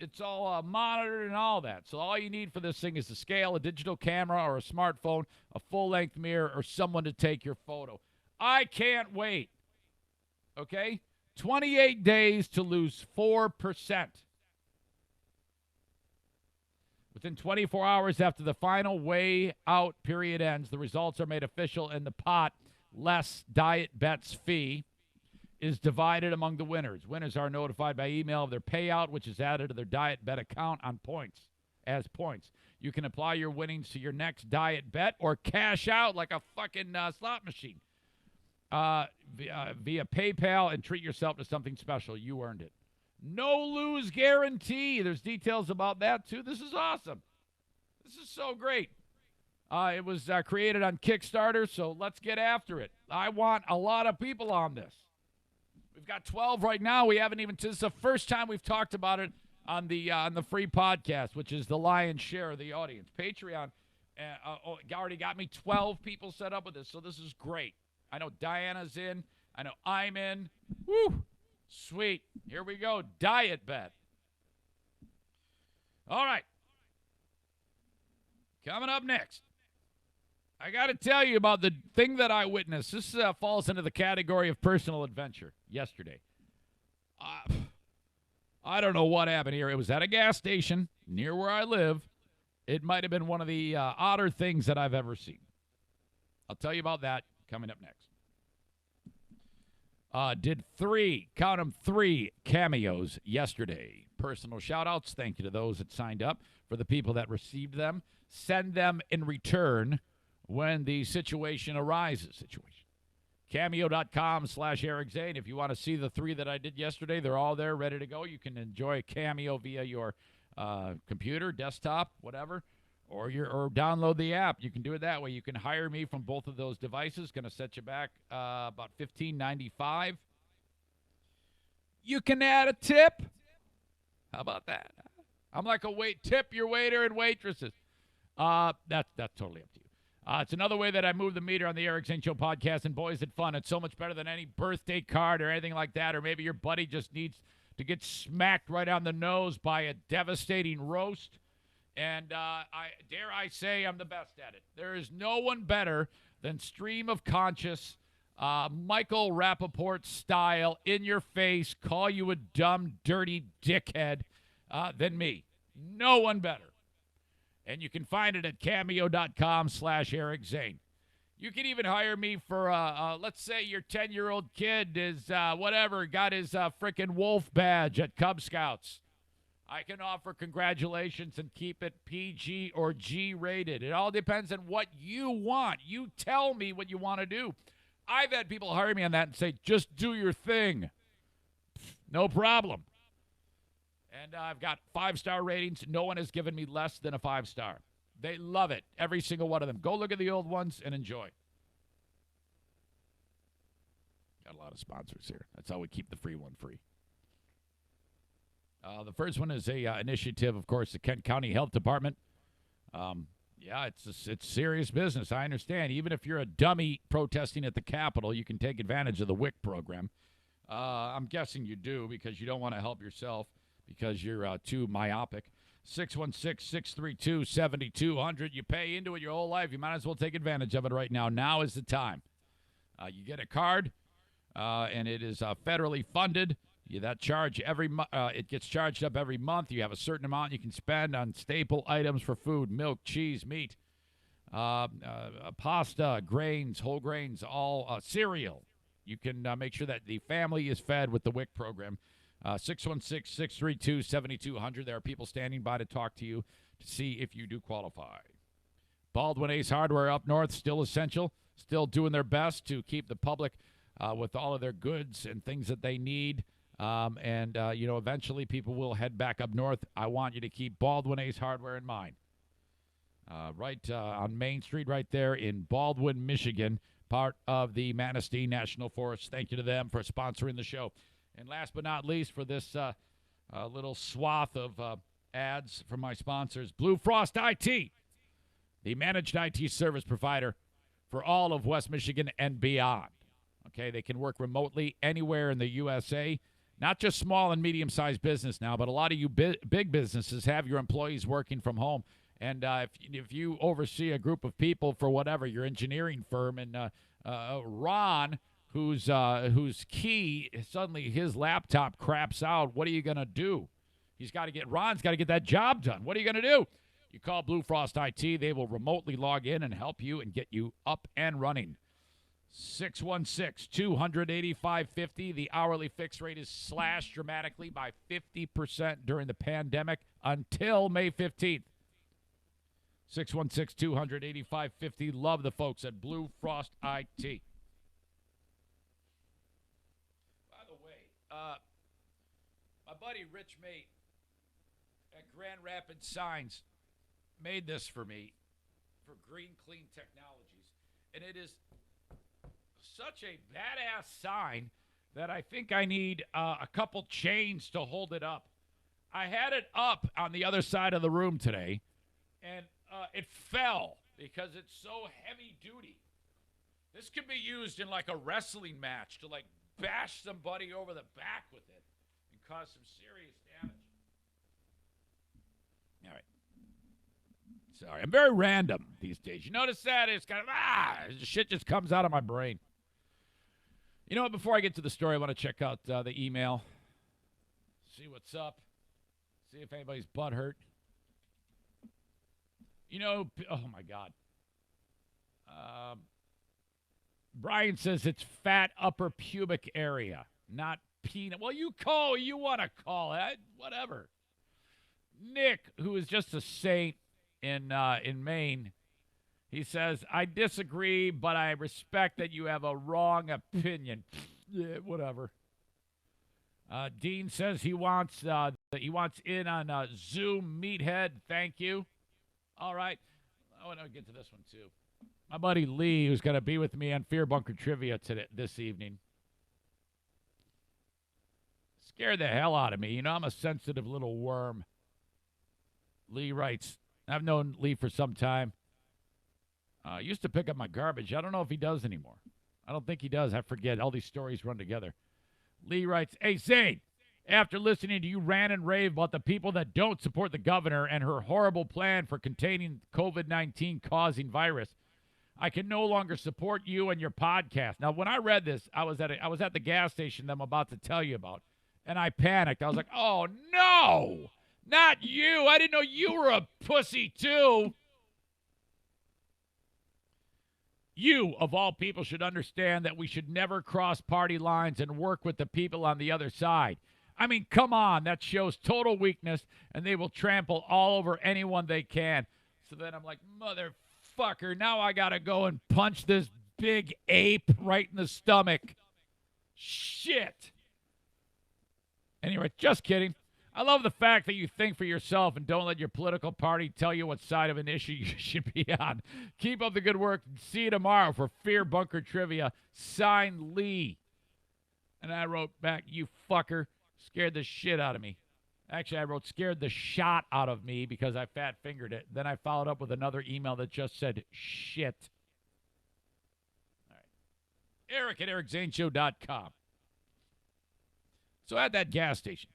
monitored and all that. So all you need for this thing is a scale, a digital camera, or a smartphone, a full-length mirror, or someone to take your photo. I can't wait. Okay? 28 days to lose 4%. Within 24 hours after the final weigh-out period ends, the results are made official and the pot, less diet bets fee, is divided among the winners. Winners are notified by email of their payout, which is added to their diet bet account on points. You can apply your winnings to your next diet bet or cash out like a fucking slot machine via PayPal and treat yourself to something special. You earned it. No lose guarantee. There's details about that, too. This is awesome. This is so great. It was created on Kickstarter, so let's get after it. I want a lot of people on this. We've got 12 right now. We haven't even. This is the first time we've talked about it on the free podcast, which is the lion's share of the audience. Patreon already got me 12 people set up with this, so this is great. I know Diana's in. I know I'm in. Woo! Sweet. Here we go. Diet bet. All right. Coming up next, I got to tell you about the thing that I witnessed. This falls into the category of personal adventure yesterday. I don't know what happened here. It was at a gas station near where I live. It might have been one of the odder things that I've ever seen. I'll tell you about that coming up next. Did three cameos yesterday. Personal shout-outs. Thank you to those that signed up. For the people that received them, send them in return when the situation arises. Cameo.com/Eric Zane. If you want to see the three that I did yesterday, they're all there, ready to go. You can enjoy a Cameo via your computer, desktop, whatever, or download the app. You can do it that way. You can hire me from both of those devices. Going to set you back about $15.95. You can add a tip. How about that? I'm like tip your waiter and waitresses. That's totally up to you. It's another way that I move the meter on the Eric Zane Show podcast, and boy, is it fun. It's so much better than any birthday card or anything like that, or maybe your buddy just needs to get smacked right on the nose by a devastating roast. And dare I say I'm the best at it. There is no one better than stream of conscious, Michael Rappaport style, in your face, call you a dumb, dirty dickhead than me. No one better. And you can find it at cameo.com/Eric Zane. You can even hire me for, let's say your 10-year-old kid is, got his frickin' wolf badge at Cub Scouts. I can offer congratulations and keep it PG or G rated. It all depends on what you want. You tell me what you want to do. I've had people hire me on that and say, just do your thing. No problem. And I've got 5-star ratings. No one has given me less than a 5-star. They love it, every single one of them. Go look at the old ones and enjoy. Got a lot of sponsors here. That's how we keep the free one free. The first one is a initiative, of course, the Kent County Health Department. It's serious business. I understand. Even if you're a dummy protesting at the Capitol, you can take advantage of the WIC program. I'm guessing you do because you don't want to help yourself because you're too myopic. 616-632-7200. You pay into it your whole life. You might as well take advantage of it right now. Now is the time. You get a card, and it is federally funded. That charge it gets charged up every month. You have a certain amount you can spend on staple items for food: milk, cheese, meat, pasta, grains, whole grains, all cereal. You can make sure that the family is fed with the WIC program. 616-632-7200. There are people standing by to talk to you to see if you do qualify. Baldwin Ace Hardware up north, still essential, still doing their best to keep the public with all of their goods and things that they need. Eventually people will head back up north. I want you to keep Baldwin Ace Hardware in mind. Right on Main Street right there in Baldwin, Michigan, part of the Manistee National Forest. Thank you to them for sponsoring the show. And last but not least, for this little swath of ads from my sponsors, Blue Frost IT, the managed IT service provider for all of West Michigan and beyond. Okay, they can work remotely anywhere in the USA, not just small and medium-sized business now, but a lot of you big businesses have your employees working from home. And if you oversee a group of people for whatever, your engineering firm, and Ron, whose key, suddenly his laptop craps out, what are you going to do? Ron's got to get that job done. What are you going to do? You call Blue Frost IT, they will remotely log in and help you and get you up and running. 616-200-8550. The hourly fixed rate is slashed dramatically by 50% during the pandemic until May 15th. 616-200-8550. Love the folks at Blue Frost IT. By the way, my buddy Rich Mate at Grand Rapids Signs made this for me for Green Clean Technologies. And it is such a badass sign that I think I need a couple chains to hold it up. I had it up on the other side of the room today, and it fell because it's so heavy duty. This could be used in like a wrestling match to like bash somebody over the back with it and cause some serious damage. All right. Sorry, I'm very random these days. You notice that? It's kind of, shit just comes out of my brain. You know what? Before I get to the story, I want to check out the email, see what's up, see if anybody's butt hurt. You know, oh my God. Brian says it's fat upper pubic area, not peanut. Well, you want to call it, whatever. Nick, who is just a saint in Maine, he says, I disagree, but I respect that you have a wrong opinion. Yeah, whatever. Dean says he wants in on Zoom meathead. Thank you. All right. I want to get to this one, too. My buddy Lee, who's going to be with me on Fear Bunker Trivia this evening, scared the hell out of me. You know, I'm a sensitive little worm. Lee writes, I've known Lee for some time. Used to pick up my garbage. I don't know if he does anymore. I don't think he does. I forget. All these stories run together. Lee writes, hey, Zane, after listening to you rant and rave about the people that don't support the governor and her horrible plan for containing COVID-19 causing virus, I can no longer support you and your podcast. Now, when I read this, I was at the gas station that I'm about to tell you about, and I panicked. I was like, oh, no, not you. I didn't know you were a pussy, too. You, of all people, should understand that we should never cross party lines and work with the people on the other side. I mean, come on. That shows total weakness, and they will trample all over anyone they can. So then I'm like, motherfucker, now I got to go and punch this big ape right in the stomach. Shit. Anyway, just kidding. I love the fact that you think for yourself and don't let your political party tell you what side of an issue you should be on. Keep up the good work. See you tomorrow for Fear Bunker Trivia. Signed, Lee. And I wrote back, you fucker. Scared the shit out of me. Actually, I wrote scared the shot out of me because I fat-fingered it. Then I followed up with another email that just said shit. All right. Eric at ericzaneshow.com. So at that gas station,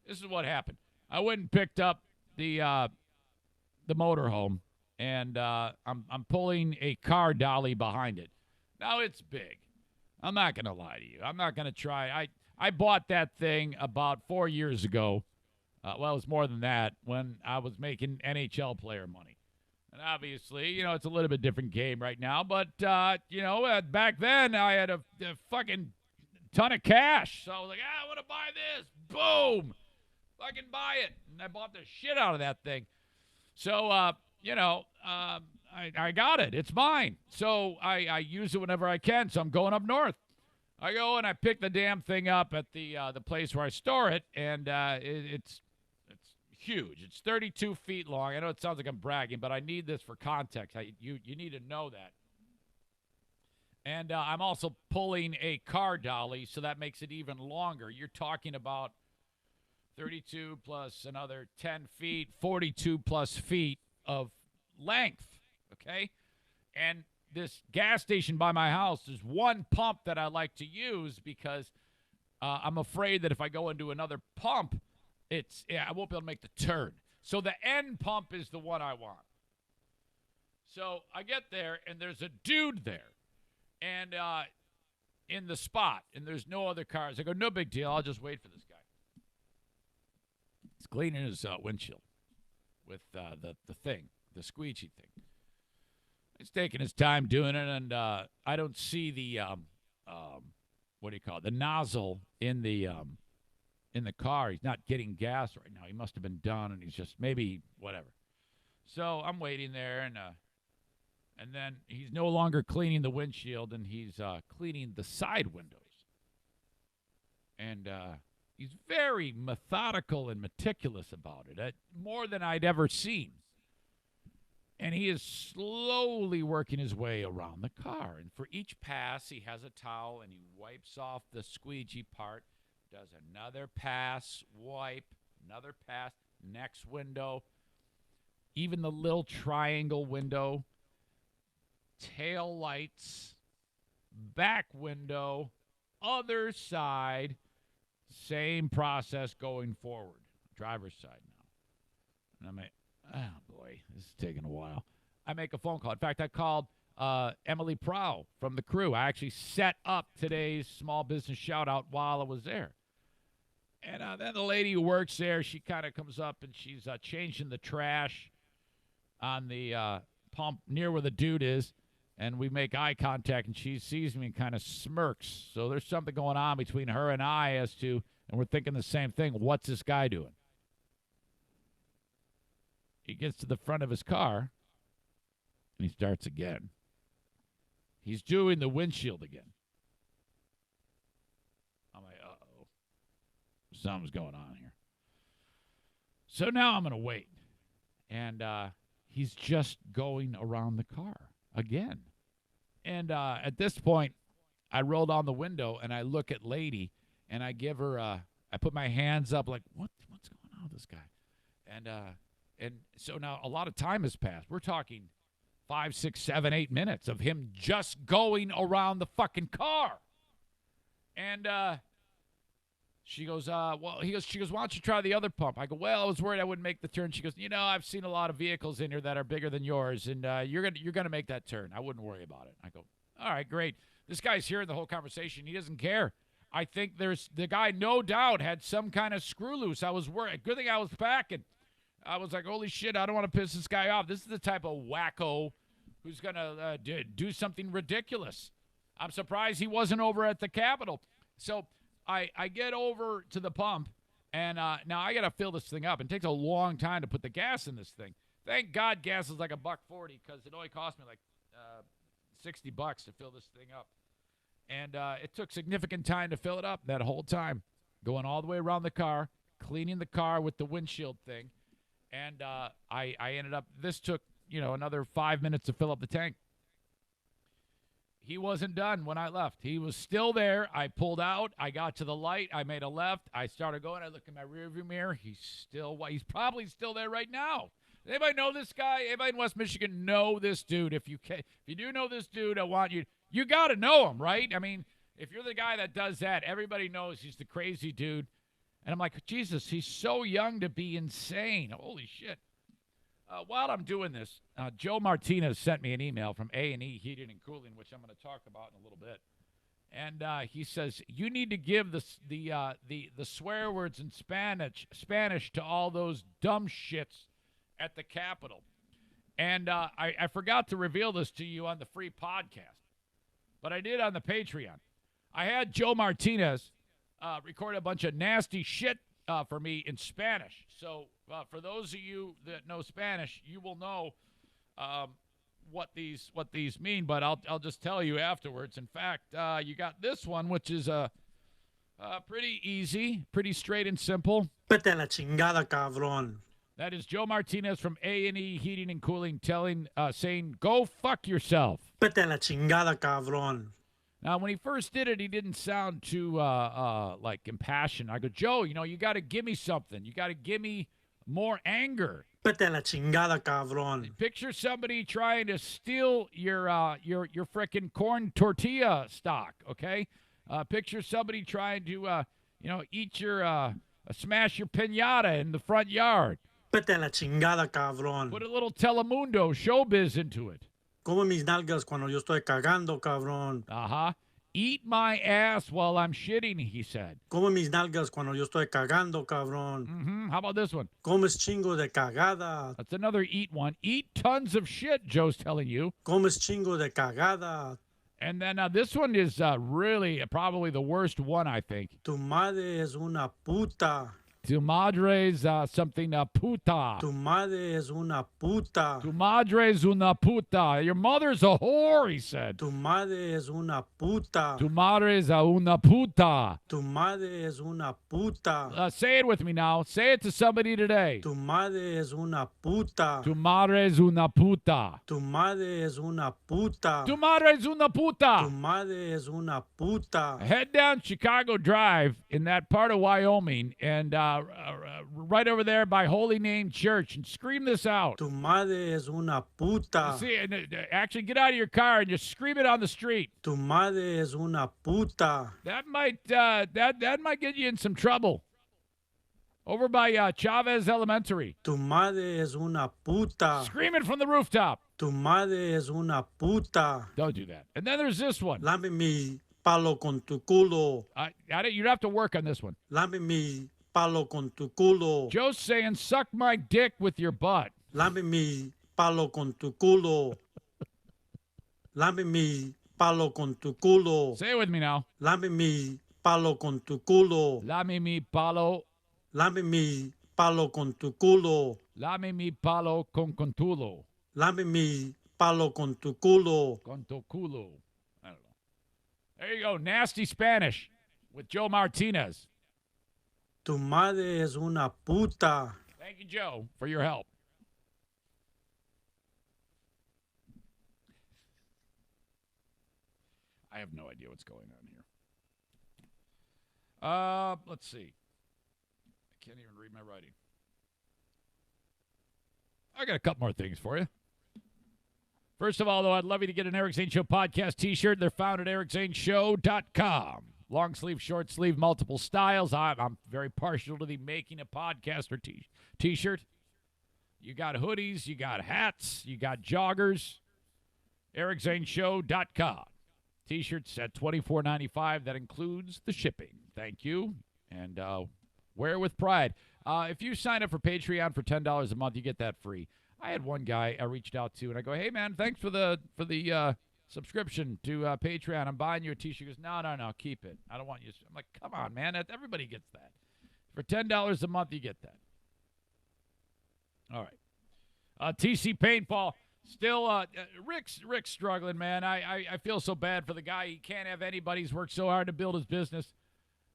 this is what happened. I went and picked up the motorhome, and I'm pulling a car dolly behind it. Now, it's big. I'm not going to lie to you. I'm not going to try. I bought that thing about 4 years ago. Well, it was more than that when I was making NHL player money. And obviously, you know, it's a little bit different game right now. But, you know, back then I had a fucking ton of cash. So I was like, I want to buy this. Boom. Fucking buy it. And I bought the shit out of that thing. So, you know, I got it. It's mine. So I use it whenever I can. So I'm going up north. I go and I pick the damn thing up at the place where I store it, and it's huge. It's 32 feet long. I know it sounds like I'm bragging, but I need this for context. You need to know that. And I'm also pulling a car dolly, so that makes it even longer. You're talking about 32 plus another 10 feet, 42 plus feet of length, okay? And this gas station by my house is one pump that I like to use because I'm afraid that if I go into another pump, I won't be able to make the turn. So the end pump is the one I want. So I get there, and there's a dude there, and in the spot, and there's no other cars. I go, no big deal. I'll just wait for this guy. He's cleaning his windshield. with the thing, the squeegee thing. He's taking his time doing it, and I don't see the what do you call it? The nozzle in the car. He's not getting gas right now. He must have been done, and he's just maybe whatever. So I'm waiting there, and then he's no longer cleaning the windshield, and he's cleaning the side windows. And he's very methodical and meticulous about it, more than I'd ever seen. And he is slowly working his way around the car. And for each pass, he has a towel, and he wipes off the squeegee part, does another pass, wipe, another pass, next window, even the little triangle window, tail lights, back window, other side, same process going forward. Driver's side now. And I'm like, oh, boy, this is taking a while. I make a phone call. In fact, I called Emily Prow from the crew. I actually set up today's small business shout-out while I was there. And then the lady who works there, she kind of comes up, and she's changing the trash on the pump near where the dude is. And we make eye contact, and she sees me and kind of smirks. So there's something going on between her and I as to, and we're thinking the same thing, what's this guy doing? He gets to the front of his car, and he starts again. He's doing the windshield again. I'm like, uh-oh. Something's going on here. So now I'm going to wait. And he's just going around the car again. And at this point, I roll down the window, and I look at Lady, and I give her, I put my hands up like, what's going on with this guy? And so now a lot of time has passed. We're talking 5, 6, 7, 8 minutes of him just going around the fucking car. And she goes, she goes, why don't you try the other pump? I go, well, I was worried I wouldn't make the turn. She goes, I've seen a lot of vehicles in here that are bigger than yours, and you're gonna make that turn. I wouldn't worry about it. I go, all right, great. This guy's hearing the whole conversation. He doesn't care. I think the guy, no doubt, had some kind of screw loose. I was worried. Good thing I was packing. I was like, holy shit, I don't want to piss this guy off. This is the type of wacko who's going to do something ridiculous. I'm surprised he wasn't over at the Capitol. So I get over to the pump, and now I got to fill this thing up. It takes a long time to put the gas in this thing. Thank God gas is like $1.40 because it only cost me like $60 to fill this thing up. And it took significant time to fill it up that whole time, going all the way around the car, cleaning the car with the windshield thing. And I ended up, this took, another 5 minutes to fill up the tank. He wasn't done when I left. He was still there. I pulled out. I got to the light. I made a left. I started going. I looked in my rearview mirror. He's probably still there right now. Does anybody know this guy? Anybody in West Michigan know this dude? If you do know this dude, I want you got to know him, right? I mean, if you're the guy that does that, everybody knows he's the crazy dude. And I'm like, Jesus, he's so young to be insane. Holy shit. While I'm doing this, Joe Martinez sent me an email from A&E Heating and Cooling, which I'm going to talk about in a little bit. And he says, you need to give the swear words in Spanish to all those dumb shits at the Capitol. And I forgot to reveal this to you on the free podcast, but I did on the Patreon. I had Joe Martinez record a bunch of nasty shit for me in Spanish. So for those of you that know Spanish, you will know what these mean. But I'll just tell you afterwards. In fact, you got this one, which is pretty easy, pretty straight and simple. Vete a la chingada, cabrón. That is Joe Martinez from A&E Heating and Cooling saying, go fuck yourself. Vete a la chingada, cabrón. Now, when he first did it, he didn't sound too, like, impassioned. I go, Joe, you got to give me something. You got to give me more anger. Vete a la chingada, cabrón. Picture somebody trying to steal your frickin' corn tortilla stock, okay? Picture somebody trying to, eat smash your piñata in the front yard. Vete a la chingada, cabrón. Put a little Telemundo showbiz into it. Come mis nalgas cuando yo estoy cagando, cabrón. Uh-huh. Eat my ass while I'm shitting, he said. Come mis nalgas cuando yo estoy cagando, cabrón. Mm-hmm. How about this one? Comes chingo de cagada. That's another eat one. Eat tons of shit, Joe's telling you. Comes chingo de cagada. And then this one is really probably the worst one, I think. Tu madre es una puta. Tu madre es something puta. Tu madre es una puta. Tu madre es una puta. Your mother's a whore, he said. Tu madre es una puta. Tu madre es una puta. Tu madre es una puta. Say it with me now. Say it to somebody today. Tu madre es una puta. Tu madre es una puta. Tu madre es una puta. Tu madre es una puta. Tu madre es una puta. Head down Chicago Drive in that part of Wyoming and right over there by Holy Name Church and scream this out. Tu madre es una puta. See, actually get out of your car and just scream it on the street. Tu madre es una puta. That might that might get you in some trouble. Over by Chavez Elementary. Tu madre es una puta. Scream it from the rooftop. Tu madre es una puta. Don't do that. And then there's this one. Lame mi palo con tu culo. You'd have to work on this one. Lame mi palo con tu culo. Joe's saying, suck my dick with your butt. Lame mi palo con tu culo. Lame mi palo con tu culo. Say it with me now. Lame mi palo con tu culo. Lame mi palo. Lame mi palo con tu culo. Lame mi palo con contulo. Lame mi palo con tu culo. Con tu culo. I don't know. There you go. Nasty Spanish with Joe Martinez. Tu madre es una puta. Thank you, Joe, for your help. I have no idea what's going on here. Let's see. I can't even read my writing. I got a couple more things for you. First of all, though, I'd love you to get an Eric Zane Show podcast t-shirt. They're found at ericzaneshow.com. Long sleeve, short sleeve, multiple styles. I'm very partial to the making a podcaster t-shirt. You got hoodies, you got hats, you got joggers. ericzaneshow.com. T-shirts at $24.95. That includes the shipping. Thank you. And wear with pride. If you sign up for Patreon for $10 a month, you get that free. I had one guy I reached out to, and I go, hey, man, thanks for the subscription to Patreon. I'm buying you a T-shirt. He goes, no, keep it. I don't want you. I'm like, come on, man. Everybody gets that. For $10 a month, you get that. All right. TC Paintball. Still, Rick's struggling, man. I feel so bad for the guy. He can't have anybody. He's worked so hard to build his business.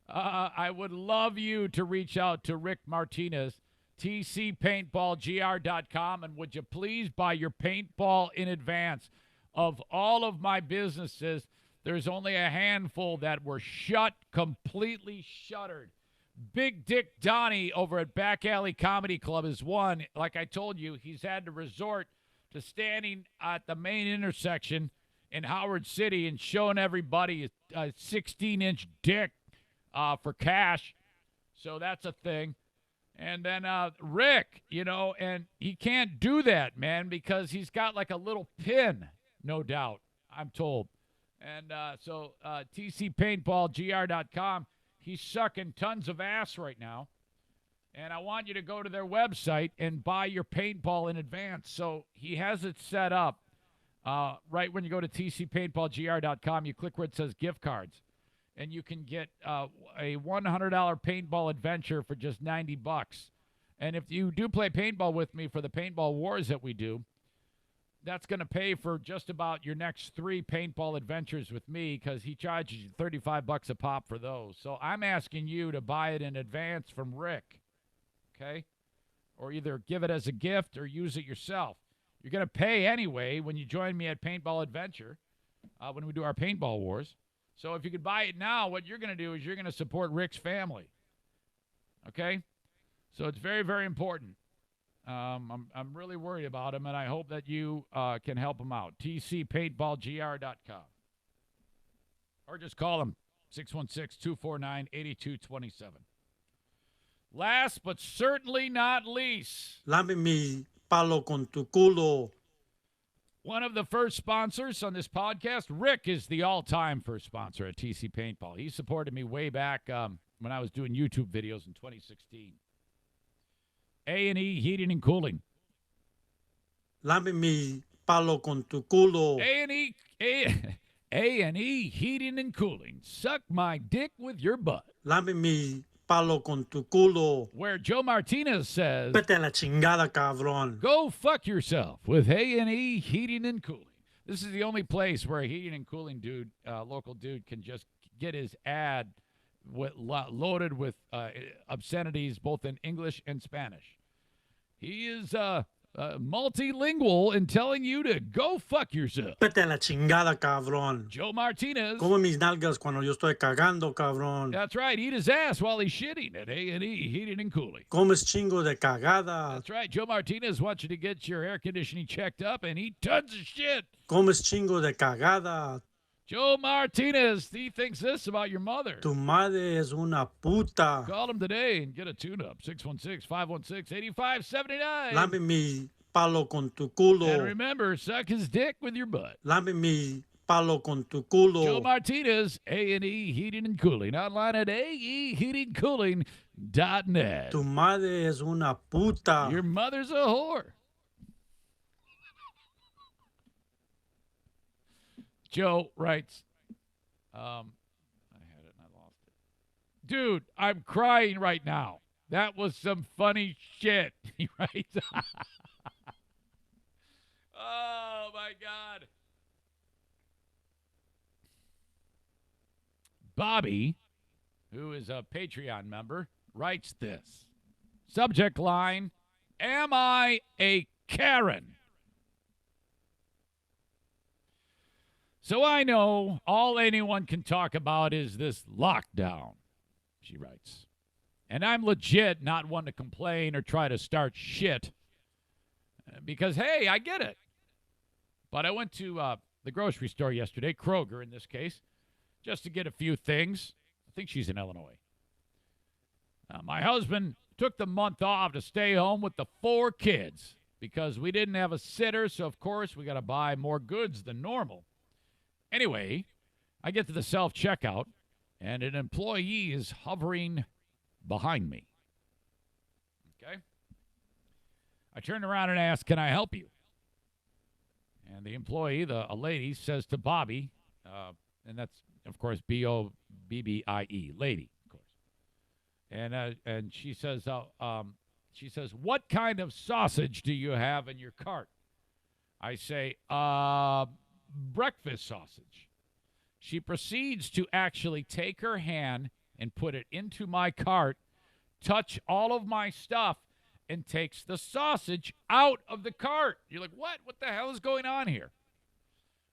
I would love you to reach out to Rick Martinez, tcpaintballgr.com, and would you please buy your paintball in advance? Of all of my businesses, there's only a handful that were completely shuttered. Big Dick Donnie over at Back Alley Comedy Club is one. Like I told you, he's had to resort to standing at the main intersection in Howard City and showing everybody a 16-inch dick for cash. So that's a thing. And then Rick, and he can't do that, man, because he's got like a little pin, no doubt, I'm told. And so tcpaintballgr.com, he's sucking tons of ass right now. And I want you to go to their website and buy your paintball in advance. So he has it set up right when you go to tcpaintballgr.com. You click where it says gift cards. And you can get a $100 paintball adventure for just $90. And if you do play paintball with me for the paintball wars that we do, that's going to pay for just about your next 3 paintball adventures with me because he charges you $35 a pop for those. So I'm asking you to buy it in advance from Rick, okay? Or either give it as a gift or use it yourself. You're going to pay anyway when you join me at Paintball Adventure when we do our paintball wars. So if you could buy it now, what you're going to do is you're going to support Rick's family. Okay? So it's very, very important. I'm really worried about him, and I hope that you can help him out. tcpaintballgr.com. Or just call him, 616-249-8227. Last but certainly not least. Lame mi palo con tu culo. One of the first sponsors on this podcast, Rick, is the all-time first sponsor at TC Paintball. He supported me way back when I was doing YouTube videos in 2016. A&E Heating and Cooling. Lame mi palo con tu culo. A&E Heating and Cooling. Suck my dick with your butt. Lame mi palo con tu culo. Where Joe Martinez says, Vete a la chingada, cabrón. go fuck yourself with A&E Heating and Cooling. This is the only place where a heating and cooling dude, local dude, can just get his ad loaded with obscenities both in English and Spanish. He is multilingual in telling you to go fuck yourself. Vete a la chingada, cabrón. Joe Martinez. Come mis nalgas cuando yo estoy cagando, cabrón. That's right. Eat his ass while he's shitting at A&E Heating and Cooling. Comes chingo de cagada. That's right. Joe Martinez wants you to get your air conditioning checked up and eat tons of shit. Comes chingo de cagada. Joe Martinez, he thinks this about your mother. Tu madre es una puta. Call him today and get a tune-up. 616-516-8579. Lame mi palo con tu culo. And remember, suck his dick with your butt. Lame mi palo con tu culo. Joe Martinez, A&E Heating and Cooling. Online at aeheatingcooling.net. Tu madre es una puta. Your mother's a whore. Joe writes, I had it and I lost it. Dude, I'm crying right now. That was some funny shit. He writes, oh, my God. Bobby, who is a Patreon member, writes this. Subject line, am I a Karen? So I know all anyone can talk about is this lockdown, she writes. And I'm legit not one to complain or try to start shit because, hey, I get it. But I went to the grocery store yesterday, Kroger in this case, just to get a few things. I think she's in Illinois. My husband took the month off to stay home with the 4 kids because we didn't have a sitter, so of course we got to buy more goods than normal. Anyway, I get to the self-checkout, and an employee is hovering behind me. Okay? I turn around and ask, can I help you? And the employee, a lady, says to Bobby, and that's, of course, B-O-B-B-I-E, lady, of course. And she says, what kind of sausage do you have in your cart? I say, breakfast sausage. She proceeds to actually take her hand and put it into my cart, touch all of my stuff, and takes the sausage out of the cart. You're like, what? What the hell is going on here?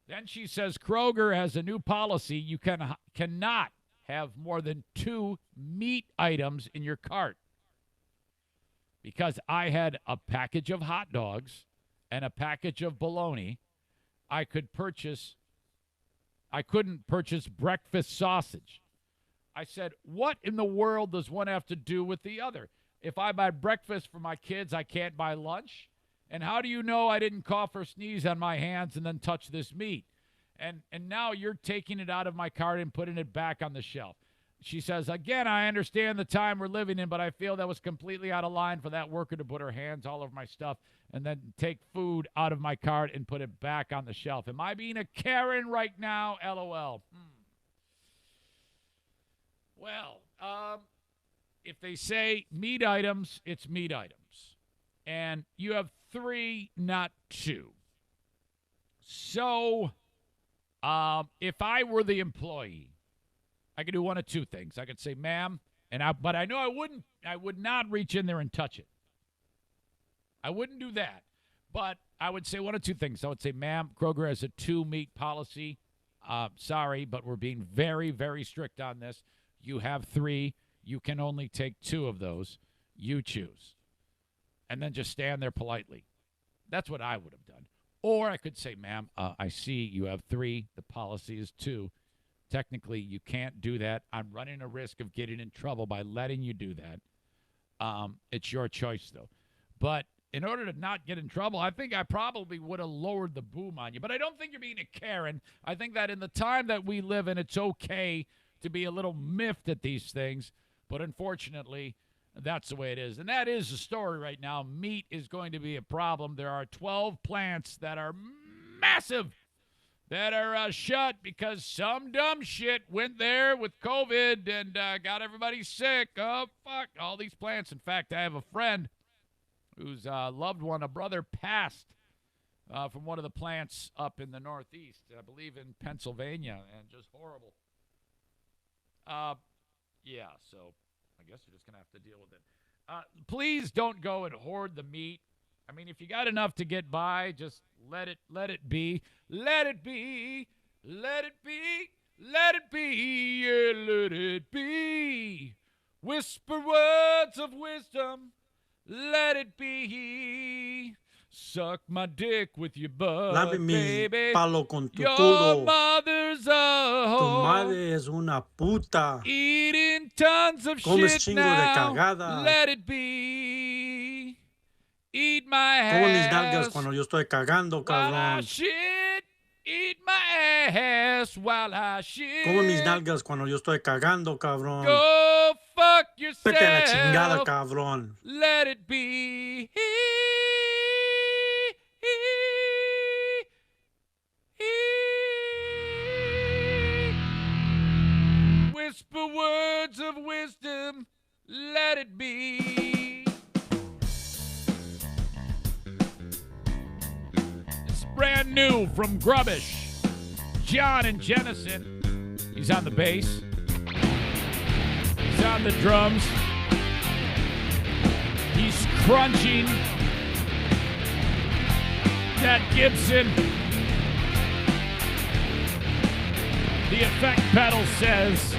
Then she says Kroger has a new policy. You cannot have more than 2 meat items in your cart. Because I had a package of hot dogs and a package of bologna, I couldn't purchase breakfast sausage. I said, what in the world does one have to do with the other? If I buy breakfast for my kids, I can't buy lunch? And how do you know I didn't cough or sneeze on my hands and then touch this meat? And now you're taking it out of my cart and putting it back on the shelf. She says, again, I understand the time we're living in, but I feel that was completely out of line for that worker to put her hands all over my stuff and then take food out of my cart and put it back on the shelf. Am I being a Karen right now? LOL. Well, if they say meat items, it's meat items. And you have 3, not 2. So, if I were the employee, I could do one of 2 things. I could say, ma'am, but I know I would not reach in there and touch it. I wouldn't do that. But I would say one of 2 things. I would say, ma'am, Kroger has a 2-meat policy. Sorry, but we're being very, very strict on this. You have 3. You can only take 2 of those. You choose. And then just stand there politely. That's what I would have done. Or I could say, ma'am, I see you have 3. The policy is 2. Technically, you can't do that. I'm running a risk of getting in trouble by letting you do that. It's your choice, though. But in order to not get in trouble, I think I probably would have lowered the boom on you. But I don't think you're being a Karen. I think that in the time that we live in, it's okay to be a little miffed at these things. But unfortunately, that's the way it is. And that is the story right now. Meat is going to be a problem. There are 12 plants that are massive that are shut because some dumb shit went there with COVID and got everybody sick. Oh, fuck, all these plants. In fact, I have a friend whose loved one, a brother, passed from one of the plants up in the Northeast, I believe in Pennsylvania, and just horrible. Yeah, so I guess you're just going to have to deal with it. Please don't go and hoard the meat. I mean, if you got enough to get by, just let it be. Let it be. Let it be. Let it be. Yeah, let it be. Whisper words of wisdom. Let it be. Suck my dick with your butt, Lame mi baby. palo con tu Your culo. mother's a Tu hoe. madre es una puta. Eating tons of Comes shit chingo now. de cagada. Let it be. Eat my Como mis ass. nalgas cuando yo estoy cagando, While I cabrón. shit. Eat my ass while I shit. Como mis nalgas cuando yo estoy cagando, cabrón. Go fuck yourself. Vete a la chingada, cabrón. Let it be. Whisper words of wisdom. Let it be. It's brand new from Grubbish. John and Jennison. He's on the bass. He's on the drums. He's crunching that Gibson. The effect pedal says,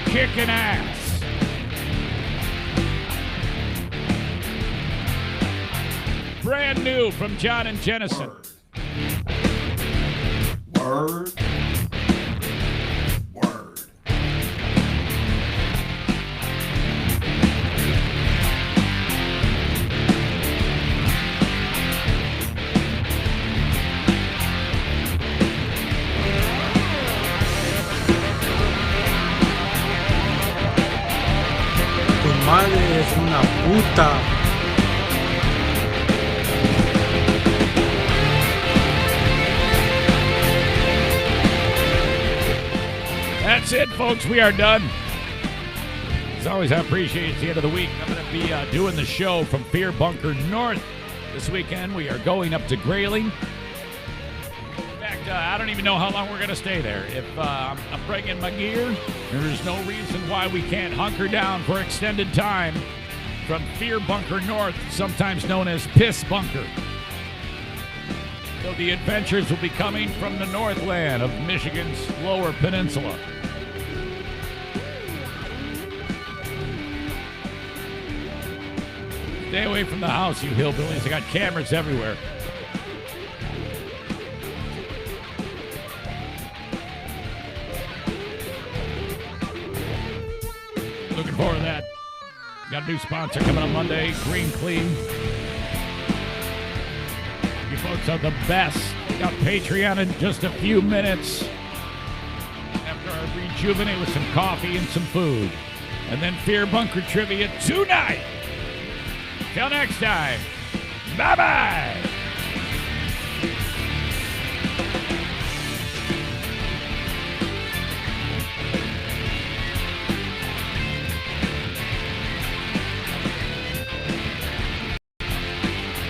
kicking ass. Brand new from John and Jennison. Word. Word. Tu madre es una puta. That's it, folks. We are done. As always, I appreciate it. It's the end of the week. I'm going to be doing the show from Fear Bunker North this weekend. We are going up to Grayling. In fact, I don't even know how long we're going to stay there. If I'm bringing my gear, there's no reason why we can't hunker down for extended time from Fear Bunker North, sometimes known as Piss Bunker. So the adventures will be coming from the Northland of Michigan's Lower Peninsula. Stay away from the house, you hillbillies. They got cameras everywhere. Looking forward to that. Got a new sponsor coming on Monday, Green Clean. You folks are the best. Got Patreon in just a few minutes after I rejuvenate with some coffee and some food. And then Fear Bunker Trivia tonight. Till next time. Bye-bye.